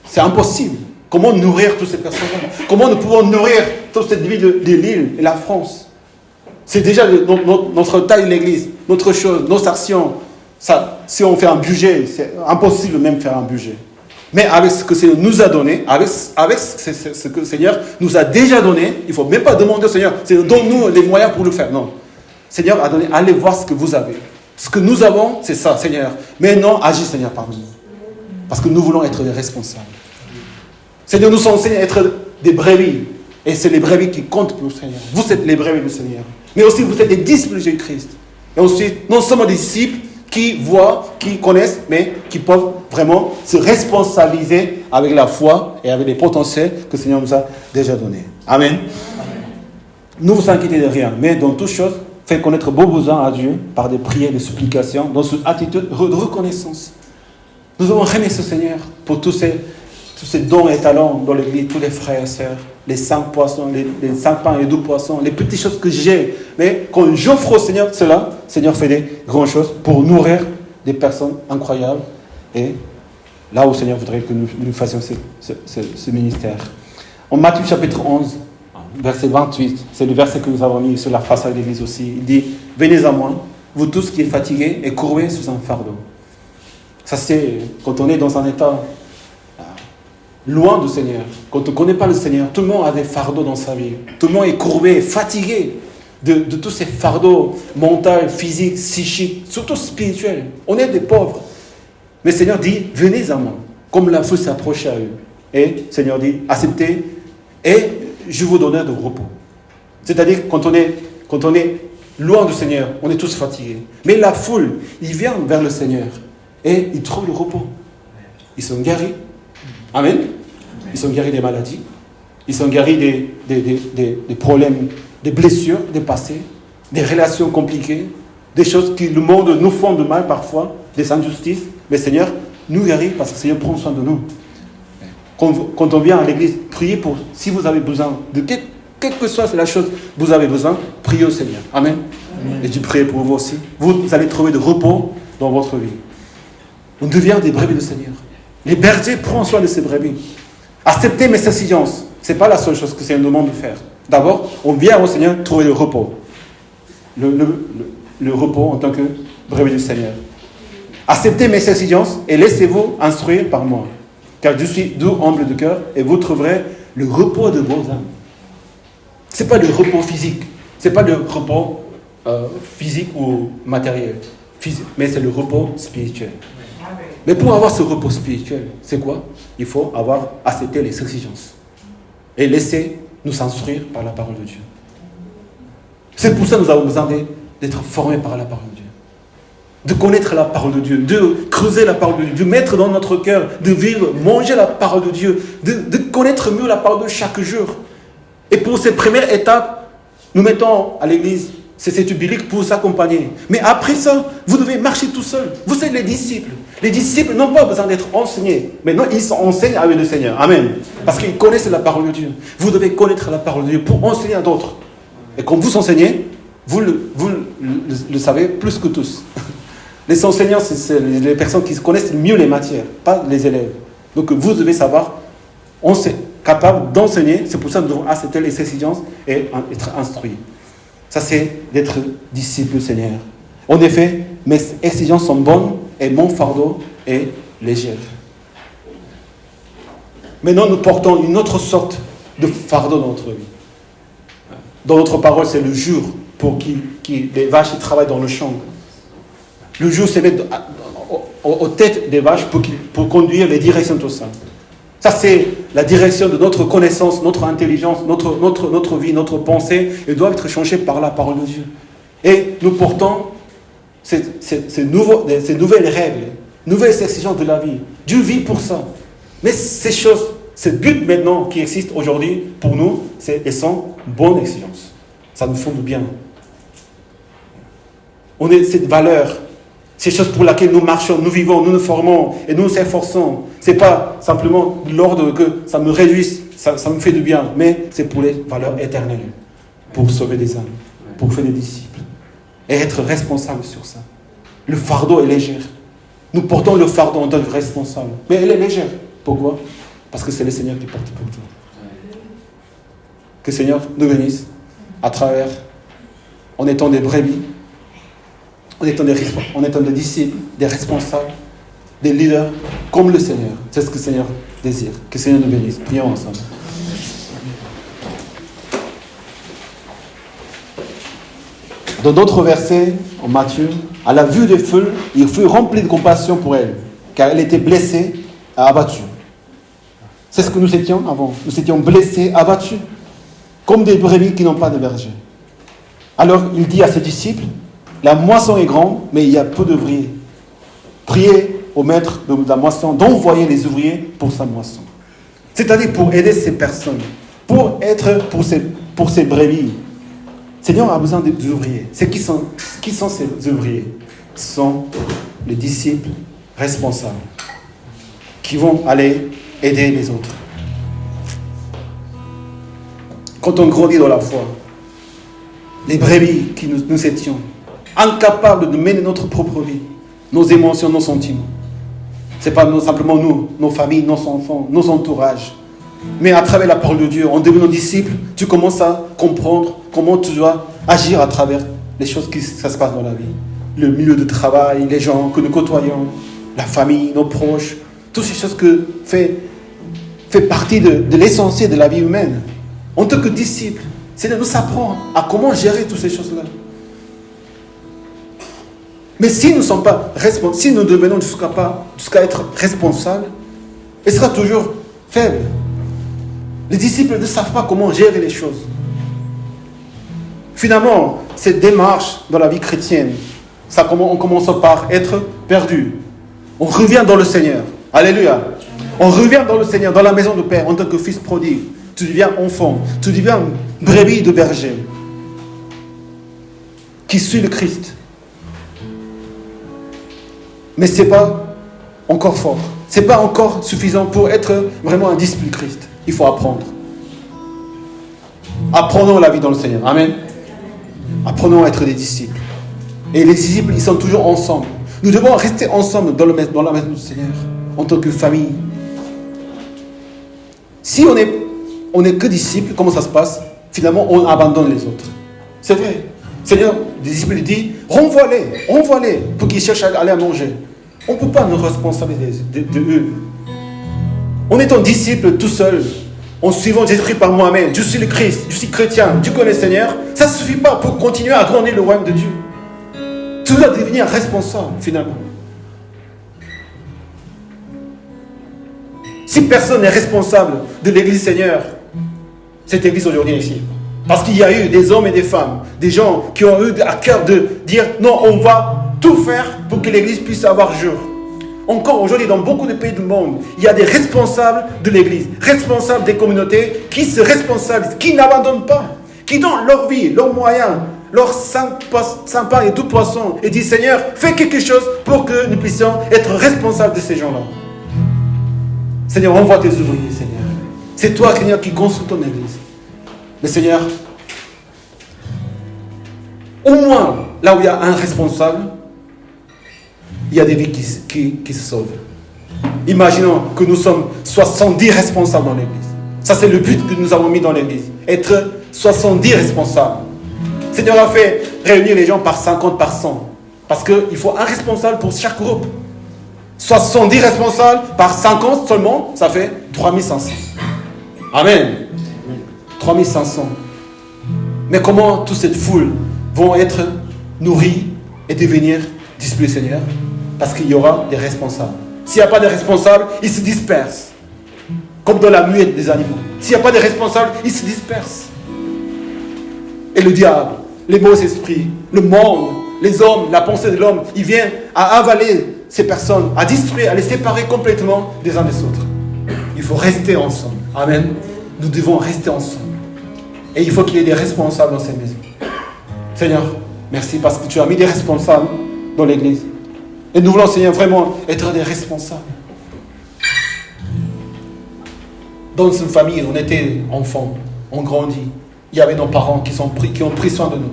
C'est impossible. Comment nourrir toutes ces personnes-là? Comment nous pouvons nourrir toute cette vie de l'île et la France? C'est déjà notre taille de l'église, notre chose, nos actions. Ça, si on fait un budget, c'est impossible même de faire un budget. Mais avec ce que le Seigneur nous a donné, avec ce que le Seigneur nous a déjà donné, il ne faut même pas demander au Seigneur, Seigneur, donne-nous les moyens pour le faire. Non. Le Seigneur a donné, allez voir ce que vous avez. Ce que nous avons, c'est ça, Seigneur. Maintenant, agis, Seigneur, parmi nous. Parce que nous voulons être des responsables. Seigneur, nous sommes enseignés à être des brebis. Et c'est les brebis qui comptent pour le Seigneur. Vous êtes les brebis du Seigneur. Mais aussi, vous êtes des disciples de Jésus-Christ. Et ensuite, non seulement des disciples qui voient, qui connaissent, mais qui peuvent vraiment se responsabiliser avec la foi et avec les potentiels que le Seigneur nous a déjà donnés. Amen. Ne vous inquiétez de rien, mais dans toutes choses, faites connaître vos besoins à Dieu par des prières, des supplications, dans une attitude de reconnaissance. Nous devons remercier ce Seigneur pour tous ces dons et talents dans l'église, tous les frères et sœurs, les 5 poissons, les 5 pains et 12 poissons, les petites choses que j'ai. Mais quand j'offre au Seigneur cela, le Seigneur fait des grandes choses pour nourrir des personnes incroyables. Et là où le Seigneur voudrait que nous fassions ce ministère. En Matthieu chapitre 11, verset 28, c'est le verset que nous avons mis sur la façade de l'église aussi. Il dit, venez à moi, vous tous qui êtes fatigués et courbés sous un fardeau. Ça c'est quand on est dans un état loin du Seigneur. Quand on ne connaît pas le Seigneur, tout le monde a des fardeaux dans sa vie. Tout le monde est courbé, fatigué de tous ces fardeaux mentaux, physiques, psychiques, surtout spirituels. On est des pauvres. Mais le Seigneur dit, venez à moi, comme la foule s'approche à eux. Et le Seigneur dit, acceptez et je vous donnerai de repos. C'est-à-dire, quand on est loin du Seigneur, on est tous fatigués. Mais la foule, ils viennent vers le Seigneur et ils trouvent le repos. Ils sont guéris. Amen. Ils sont guéris des maladies. Ils sont guéris des problèmes, des blessures, des passés, des relations compliquées, des choses que le monde nous font de mal parfois, des injustices. Mais le Seigneur nous guérit parce que le Seigneur prend soin de nous. Quand on vient à l'église, priez pour, si vous avez besoin de quelle que soit la chose que vous avez besoin, priez au Seigneur. Amen. Amen. Et je prie pour vous aussi. Vous allez trouver de repos dans votre vie. On devient des brebis du Seigneur. Les bergers prennent soin de ces brebis. Accepter mes exigences, ce n'est pas la seule chose que le Seigneur nous demande de faire. D'abord, on vient au Seigneur trouver le repos. Le repos en tant que brebis du Seigneur. Acceptez mes exigences et laissez-vous instruire par moi. Car je suis doux, humble de cœur, et vous trouverez le repos de vos âmes. Ce n'est pas le repos physique. Ce n'est pas le repos physique ou matériel. Mais c'est le repos spirituel. Mais pour avoir ce repos spirituel, c'est quoi? Il faut avoir accepté les exigences. Et laisser nous instruire par la parole de Dieu. C'est pour ça que nous avons besoin d'être formés par la parole de Dieu. De connaître la parole de Dieu, de creuser la parole de Dieu, de mettre dans notre cœur, de vivre, manger la parole de Dieu, de connaître mieux la parole de chaque jour. Et pour cette première étape, nous mettons à l'église ces études bibliques pour vous accompagner. Mais après ça, vous devez marcher tout seul. Vous êtes les disciples. Les disciples n'ont pas besoin d'être enseignés. Mais non, ils enseignent avec le Seigneur. Amen. Parce qu'ils connaissent la parole de Dieu. Vous devez connaître la parole de Dieu pour enseigner à d'autres. Et quand vous enseignez, vous le savez plus que tous. Les enseignants, c'est les personnes qui connaissent mieux les matières, pas les élèves. Donc vous devez savoir, on est capable d'enseigner. C'est pour ça que nous devons accepter les exigences et être instruits. Ça, c'est d'être disciple du Seigneur. En effet, mes exigences sont bonnes et mon fardeau est léger. Maintenant, nous portons une autre sorte de fardeau dans notre vie. Dans notre parole, c'est le jour pour les vaches travaillent dans le champ. Le jour, c'est mettre aux têtes des vaches pour conduire les directions de tout ça. Ça, c'est la direction de notre connaissance, notre intelligence, notre vie, notre pensée. Elle doit être changée par la parole de Dieu. Et nous portons ces nouvelles règles, nouvelles exigences de la vie. Dieu vit pour ça. Mais ces choses, ces buts maintenant qui existent aujourd'hui, pour nous, elles sont bonnes exigences. Ça nous fait du bien. On est cette valeur. Ces choses pour lesquelles nous marchons, nous vivons, nous nous formons et nous nous efforçons. Ce n'est pas simplement l'ordre que ça me réjouisse, ça me fait du bien, mais c'est pour les valeurs éternelles, pour sauver des âmes, pour faire des disciples et être responsable sur ça. Le fardeau est léger. Nous portons le fardeau en tant que responsable, mais elle est légère. Pourquoi? Parce que c'est le Seigneur qui porte pour toi. Que le Seigneur nous bénisse à travers, en étant des brebis, en étant des disciples, des responsables, des leaders comme le Seigneur. C'est ce que le Seigneur désire. Que le Seigneur nous bénisse. Prions ensemble. Dans d'autres versets, en Matthieu, à la vue des feux, il fut rempli de compassion pour elle, car elle était blessée et abattue. C'est ce que nous étions avant. Nous étions blessés, abattus, comme des brebis qui n'ont pas de berger. Alors il dit à ses disciples, la moisson est grande, mais il y a peu d'ouvriers. Priez au maître de la moisson d'envoyer les ouvriers pour sa moisson. C'est-à-dire pour aider ces personnes, pour être pour ces brebis. Le Seigneur a besoin d'ouvriers. Qui sont ces ouvriers? Ce sont les disciples responsables qui vont aller aider les autres. Quand on grandit dans la foi, les brebis qui nous étions, incapables de mener notre propre vie, nos émotions, nos sentiments. Ce n'est pas simplement nous, nos familles, nos enfants, nos entourages. Mais à travers la parole de Dieu, en devenant disciple, tu commences à comprendre comment tu dois agir à travers les choses qui se passent dans la vie. Le milieu de travail, les gens que nous côtoyons, la famille, nos proches, toutes ces choses que fait partie de l'essentiel de la vie humaine. En tant que disciple, c'est de nous apprendre à comment gérer toutes ces choses-là. Mais si nous ne sommes pas responsables, si nous devenons jusqu'à être responsables, il sera toujours faible. Les disciples ne savent pas comment gérer les choses. Finalement, cette démarche dans la vie chrétienne, on commence par être perdu. On revient dans le Seigneur. Alléluia. On revient dans le Seigneur, dans la maison de Père, en tant que fils prodigue. Tu deviens enfant. Tu deviens brebis de berger. Qui suit le Christ. Mais ce n'est pas encore fort. Ce n'est pas encore suffisant pour être vraiment un disciple du Christ. Il faut apprendre. Apprenons la vie dans le Seigneur. Amen. Apprenons à être des disciples. Et les disciples, ils sont toujours ensemble. Nous devons rester ensemble dans la maison du Seigneur, en tant que famille. Si on n'est que disciples, comment ça se passe? Finalement, on abandonne les autres. C'est vrai. Le Seigneur, les disciples dit, renvoie-les pour qu'ils cherchent à aller à manger. On ne peut pas nous responsabiliser de eux. En étant disciple tout seul, en suivant Jésus-Christ par moi-même, je suis le Christ, je suis chrétien, tu connais le Seigneur, ça ne suffit pas pour continuer à grandir le royaume de Dieu. Tu dois devenir responsable, finalement. Si personne n'est responsable de l'Église Seigneur, cette Église aujourd'hui ici, parce qu'il y a eu des hommes et des femmes, des gens qui ont eu à cœur de dire non, on va tout faire pour que l'Église puisse avoir jour. Encore aujourd'hui, dans beaucoup de pays du monde, il y a des responsables de l'Église, responsables des communautés, qui se responsabilisent, qui n'abandonnent pas, qui donnent leur vie, leurs moyens, leurs 5 pains et 2 poissons, et disent Seigneur, fais quelque chose pour que nous puissions être responsables de ces gens-là. Seigneur, envoie tes ouvriers, Seigneur. C'est toi, Seigneur, qui construis ton Église. Mais Seigneur, au moins, là où il y a un responsable, il y a des vies qui se sauvent. Imaginons que nous sommes 70 responsables dans l'Église. Ça, c'est le but que nous avons mis dans l'Église. Être 70 responsables. Le Seigneur a fait réunir les gens par 50, par 100. Parce qu'il faut un responsable pour chaque groupe. 70 responsables par 50 seulement, ça fait 3500. Amen. 3500. Mais comment toute cette foule vont être nourris et devenir disciples du Seigneur? Parce qu'il y aura des responsables. S'il n'y a pas de responsables, ils se dispersent. Comme dans la muette des animaux. S'il n'y a pas de responsables, ils se dispersent. Et le diable, les mauvais esprits, le monde, les hommes, la pensée de l'homme, il vient à avaler ces personnes, à détruire, à les séparer complètement des uns des autres. Il faut rester ensemble. Amen. Nous devons rester ensemble. Et il faut qu'il y ait des responsables dans ces maisons. Seigneur, merci parce que tu as mis des responsables dans l'Église. Et nous voulons, Seigneur, vraiment être des responsables. Dans une famille, on était enfants, on grandit. Il y avait nos parents qui ont pris soin de nous.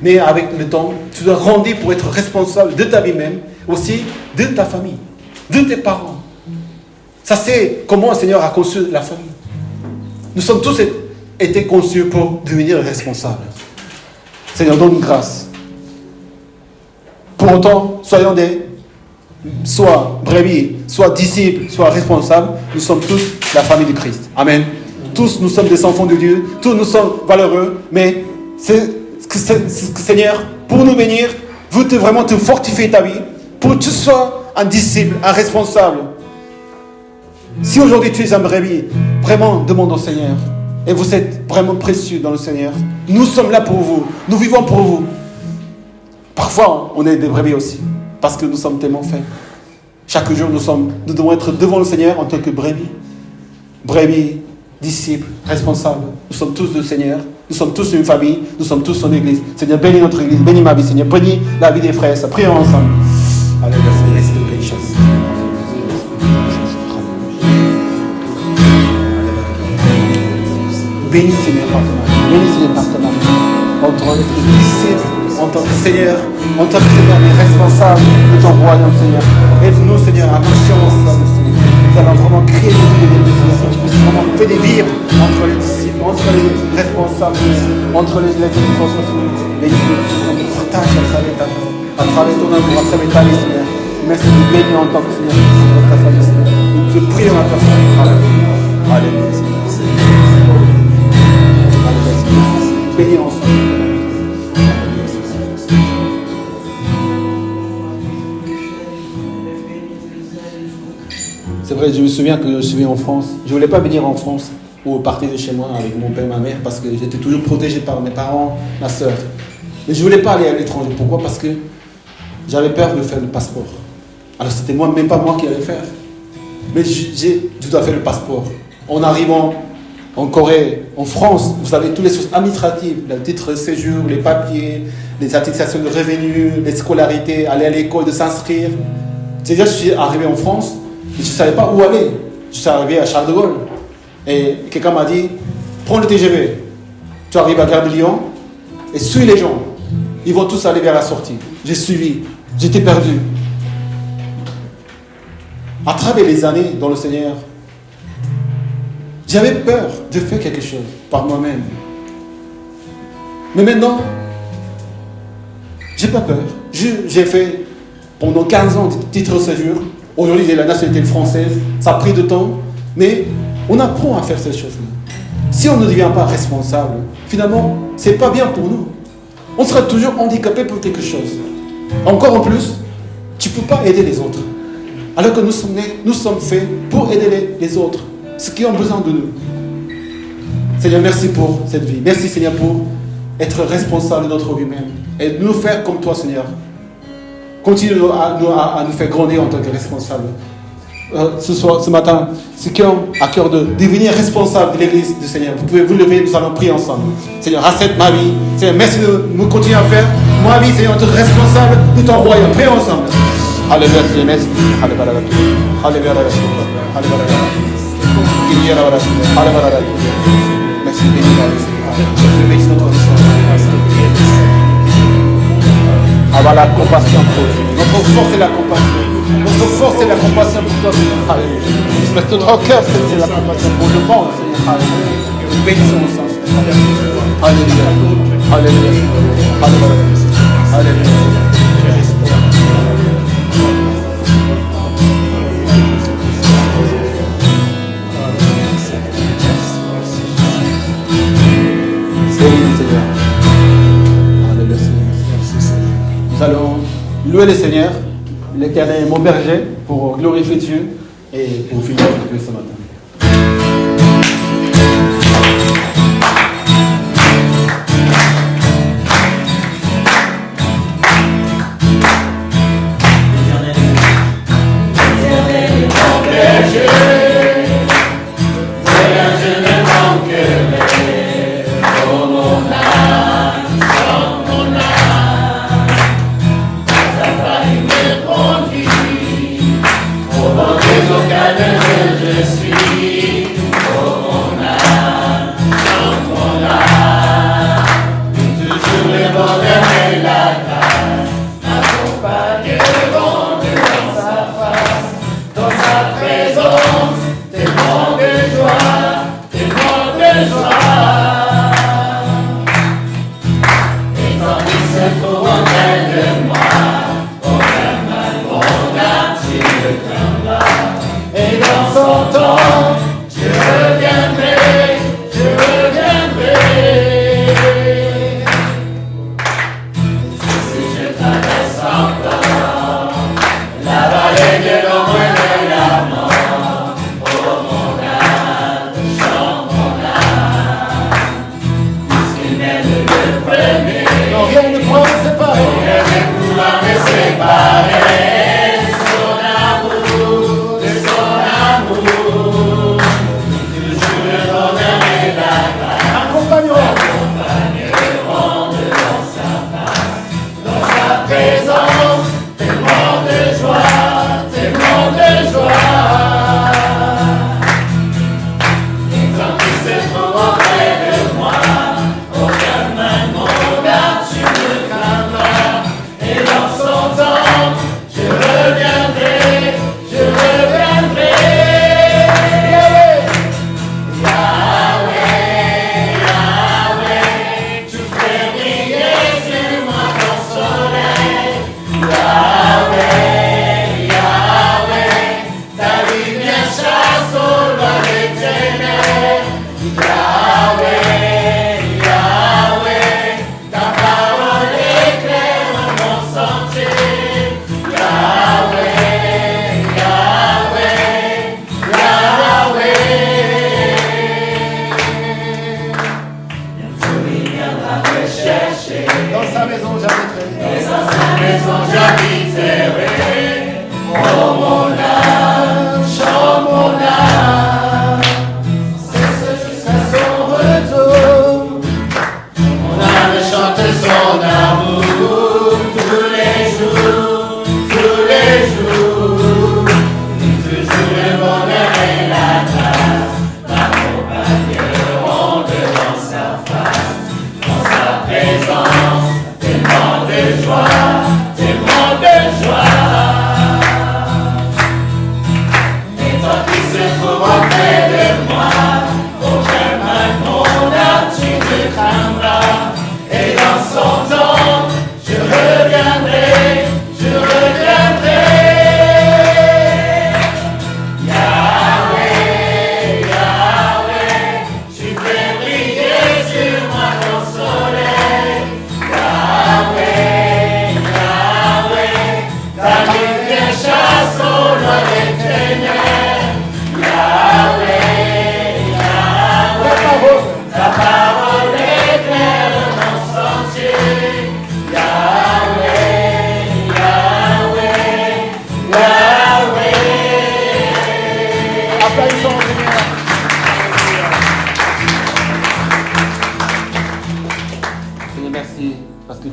Mais avec le temps, tu dois grandir pour être responsable de ta vie même, aussi de ta famille, de tes parents. Ça, c'est comment le Seigneur a conçu la famille. Nous sommes tous été conçus pour devenir responsables. Seigneur, donne grâce. Pour autant, soyons soit brebis, soit disciples, soit responsables, nous sommes tous la famille de Christ. Amen. Tous nous sommes des enfants de Dieu, tous nous sommes valeureux, mais Seigneur, pour nous bénir, veut vraiment te fortifier ta vie, pour que tu sois un disciple, un responsable. Si aujourd'hui tu es un brebis, vraiment demande au Seigneur. Et vous êtes vraiment précieux dans le Seigneur. Nous sommes là pour vous, nous vivons pour vous. Parfois, on est des brebis aussi, parce que nous sommes tellement faibles. Chaque jour, nous devons être devant le Seigneur en tant que brebis. Brebis, disciples, responsables. Nous sommes tous le Seigneur. Nous sommes tous une famille. Nous sommes tous son Église. Seigneur, bénis notre Église. Bénis ma vie, Seigneur. Bénis la vie des frères. Prions ensemble. Alléluia, Seigneur. Merci de bénir. Bénis, Seigneur, partenaire. Bénis, Seigneur, partenaire. En tant que disciples, en tant que Seigneur, en tant que Seigneur, les responsables de ton royaume, Seigneur. Aide-nous, Seigneur, à marcher ensemble, Seigneur. Nous allons vraiment créer des Seigneur, que tu puisses vraiment faire vivre entre les disciples, entre les responsables, entre les responsables, les disciples, partage à travers ton amour, à travers ta vie, Seigneur. Merci de bénir en tant que Seigneur, pour ta famille, Seigneur. Nous te prions à ta famille. Alléluia, Seigneur. Bénis ensemble. C'est vrai, je me souviens que je suis en France. Je ne voulais pas venir en France ou partir de chez moi avec mon père et ma mère parce que j'étais toujours protégé par mes parents, ma soeur. Mais je ne voulais pas aller à l'étranger. Pourquoi? Parce que j'avais peur de faire le passeport. Alors c'était même pas moi qui allais faire. Mais je dois faire le passeport. En arrivant en Corée, en France, vous avez toutes les choses administratives, le titre de séjour, les papiers, les attestations de revenus, les scolarités, aller à l'école, de s'inscrire. C'est-à-dire, je suis arrivé en France et je ne savais pas où aller. Je suis arrivé à Charles de Gaulle. Et quelqu'un m'a dit, prends le TGV. Tu arrives à Gare de Lyon et suis les gens. Ils vont tous aller vers la sortie. J'ai suivi. J'étais perdu. À travers les années dans le Seigneur, j'avais peur de faire quelque chose par moi-même. Mais maintenant, j'ai pas peur. J'ai fait pendant 15 ans de titre de séjour. Aujourd'hui, j'ai la nationalité française. Ça a pris de temps. Mais on apprend à faire ces choses-là. Si on ne devient pas responsable, finalement, c'est pas bien pour nous. On sera toujours handicapé pour quelque chose. Encore en plus, tu ne peux pas aider les autres. Alors que nous sommes faits pour aider les autres. Ceux qui ont besoin de nous. Seigneur, merci pour cette vie. Merci, Seigneur, pour être responsable de notre vie même. Et de nous faire comme toi, Seigneur. Continue à nous faire grandir en tant que responsables. Ce matin, ceux qui ont à cœur de devenir responsables de l'Église du Seigneur, vous pouvez vous lever, nous allons prier ensemble. Seigneur, rachète ma vie. Seigneur, merci de nous continuer à faire ma vie, Seigneur, être responsable de ton royaume. Prions ensemble. Alléluia, Seigneur, merci. Alléluia, Alléluia, merci, bénis notre avoir la compassion pour nous. Notre force est la compassion. Notre force est la compassion pour toi, Seigneur. Alléluia. Mais notre cœur, c'est la compassion pour le monde, Seigneur. Alléluia. Nous bénissons ensemble. Alléluia. Alléluia. Alléluia. Alléluia. Nous allons louer le Seigneur, l'Éternel est mon berger, pour glorifier Dieu et pour finir avec ce matin. Je suis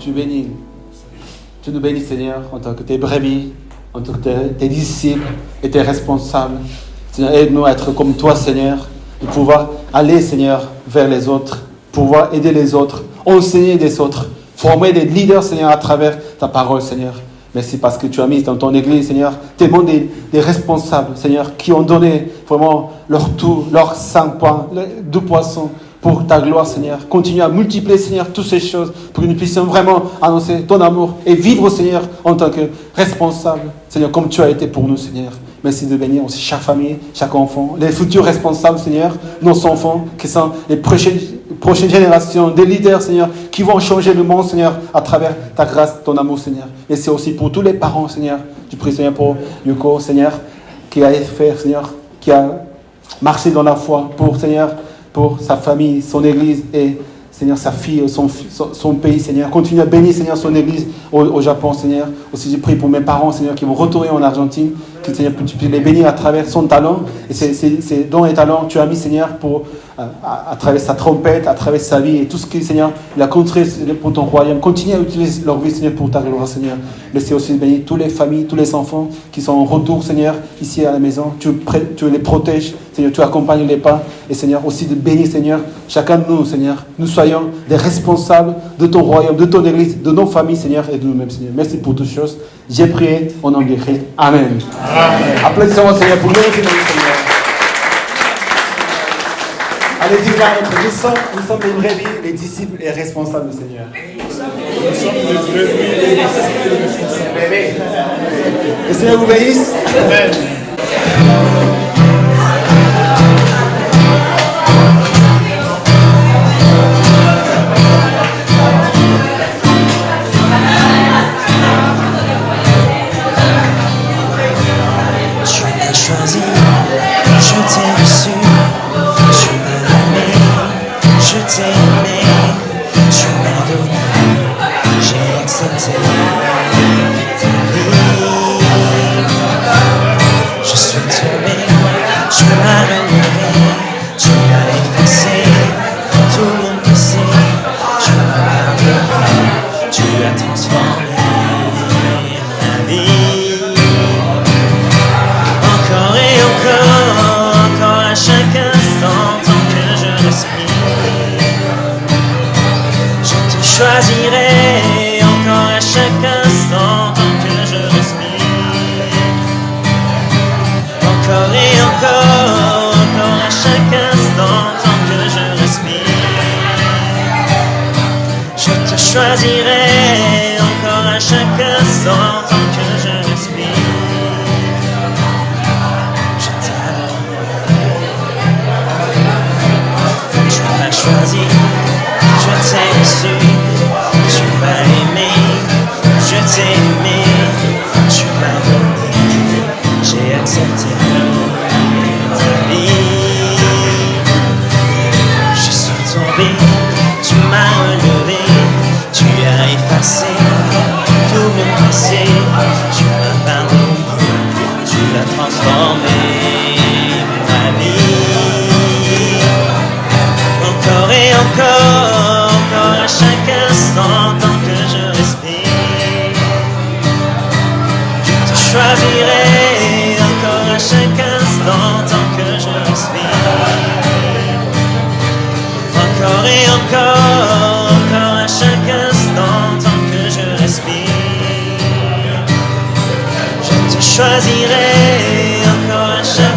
tu bénis. Tu nous bénis, Seigneur, en tant que tes brebis, en tant que tes disciples et tes responsables. Seigneur, aide-nous à être comme toi, Seigneur, de pouvoir aller, Seigneur, vers les autres, pouvoir aider les autres, enseigner des autres, former des leaders, Seigneur, à travers ta parole, Seigneur. Merci parce que tu as mis dans ton église, Seigneur, tellement des responsables, Seigneur, qui ont donné vraiment leur tout, leurs 5 pains, 2 poissons pour ta gloire, Seigneur. Continue à multiplier, Seigneur, toutes ces choses pour que nous puissions vraiment annoncer ton amour et vivre, Seigneur, en tant que responsable, Seigneur, comme tu as été pour nous, Seigneur. Merci de bénir aussi chaque famille, chaque enfant, les futurs responsables, Seigneur, nos enfants, qui sont les prochaines générations, des leaders, Seigneur, qui vont changer le monde, Seigneur, à travers ta grâce, ton amour, Seigneur. Et c'est aussi pour tous les parents, Seigneur. Je prie, Seigneur, pour Yuko, Seigneur, qui a fait, Seigneur, qui a marché dans la foi pour, Seigneur, pour sa famille, son église et, Seigneur, sa fille, son pays, Seigneur. Continue à bénir, Seigneur, son église au Japon, Seigneur. Aussi, je prie pour mes parents, Seigneur, qui vont retourner en Argentine, que, Seigneur, tu puisses les bénir à travers son talent. Et ces dons et talents, tu as mis, Seigneur, pour, à travers sa trompette, à travers sa vie et tout ce que, Seigneur, il a construit pour ton royaume. Continue à utiliser leur vie, Seigneur, pour ta gloire, Seigneur. Laissez aussi bénir toutes les familles, tous les enfants qui sont en retour, Seigneur, ici à la maison. Tu les protèges, Seigneur, tu accompagnes les pas. Et, Seigneur, aussi de bénir, Seigneur, chacun de nous, Seigneur. Nous soyons des responsables de ton royaume, de ton église, de nos familles, Seigneur, et de nous-mêmes, Seigneur. Merci pour toutes choses. J'ai prié au nom de Christ. Amen. Amen. Applaudissons au Seigneur pour nous, Seigneur. Allez, dis-le à notre. Nous sommes les brebis, les disciples et responsables du Seigneur. Nous sommes les brebis, les disciples et les responsables. Le Seigneur vous bénisse. Amen. Je t'ai reçu, tu m'as aimé, je t'ai aimé, tu m'as donné, j'ai accepté ta vie. Je suis tombé, tu m'as relevé, tu as effacé tout mon passé, tu m'as pardonné, tu as transformé ma vie. Encore et encore à chaque instant, tant que je respire, je te choisirai. Encore à chaque instant, tant que je respire, encore et encore à chaque instant, tant que je respire, je te choisirai. Encore à chaque instant, tant que je respire. Choisi, je t'ai reçu, tu m'as aimé, je t'ai aimé, tu m'as donné, j'ai accepté ta vie. Je suis tombé, tu m'as relevé, tu as effacé tout mon passé, tu m'as pardonné, tu l'as transformé ma vie. Encore et encore à chaque instant, tant que je respire, je te choisirai. Encore à chaque instant, tant que je respire, encore et encore à chaque instant, tant que je respire, je te choisirai. Encore à chaque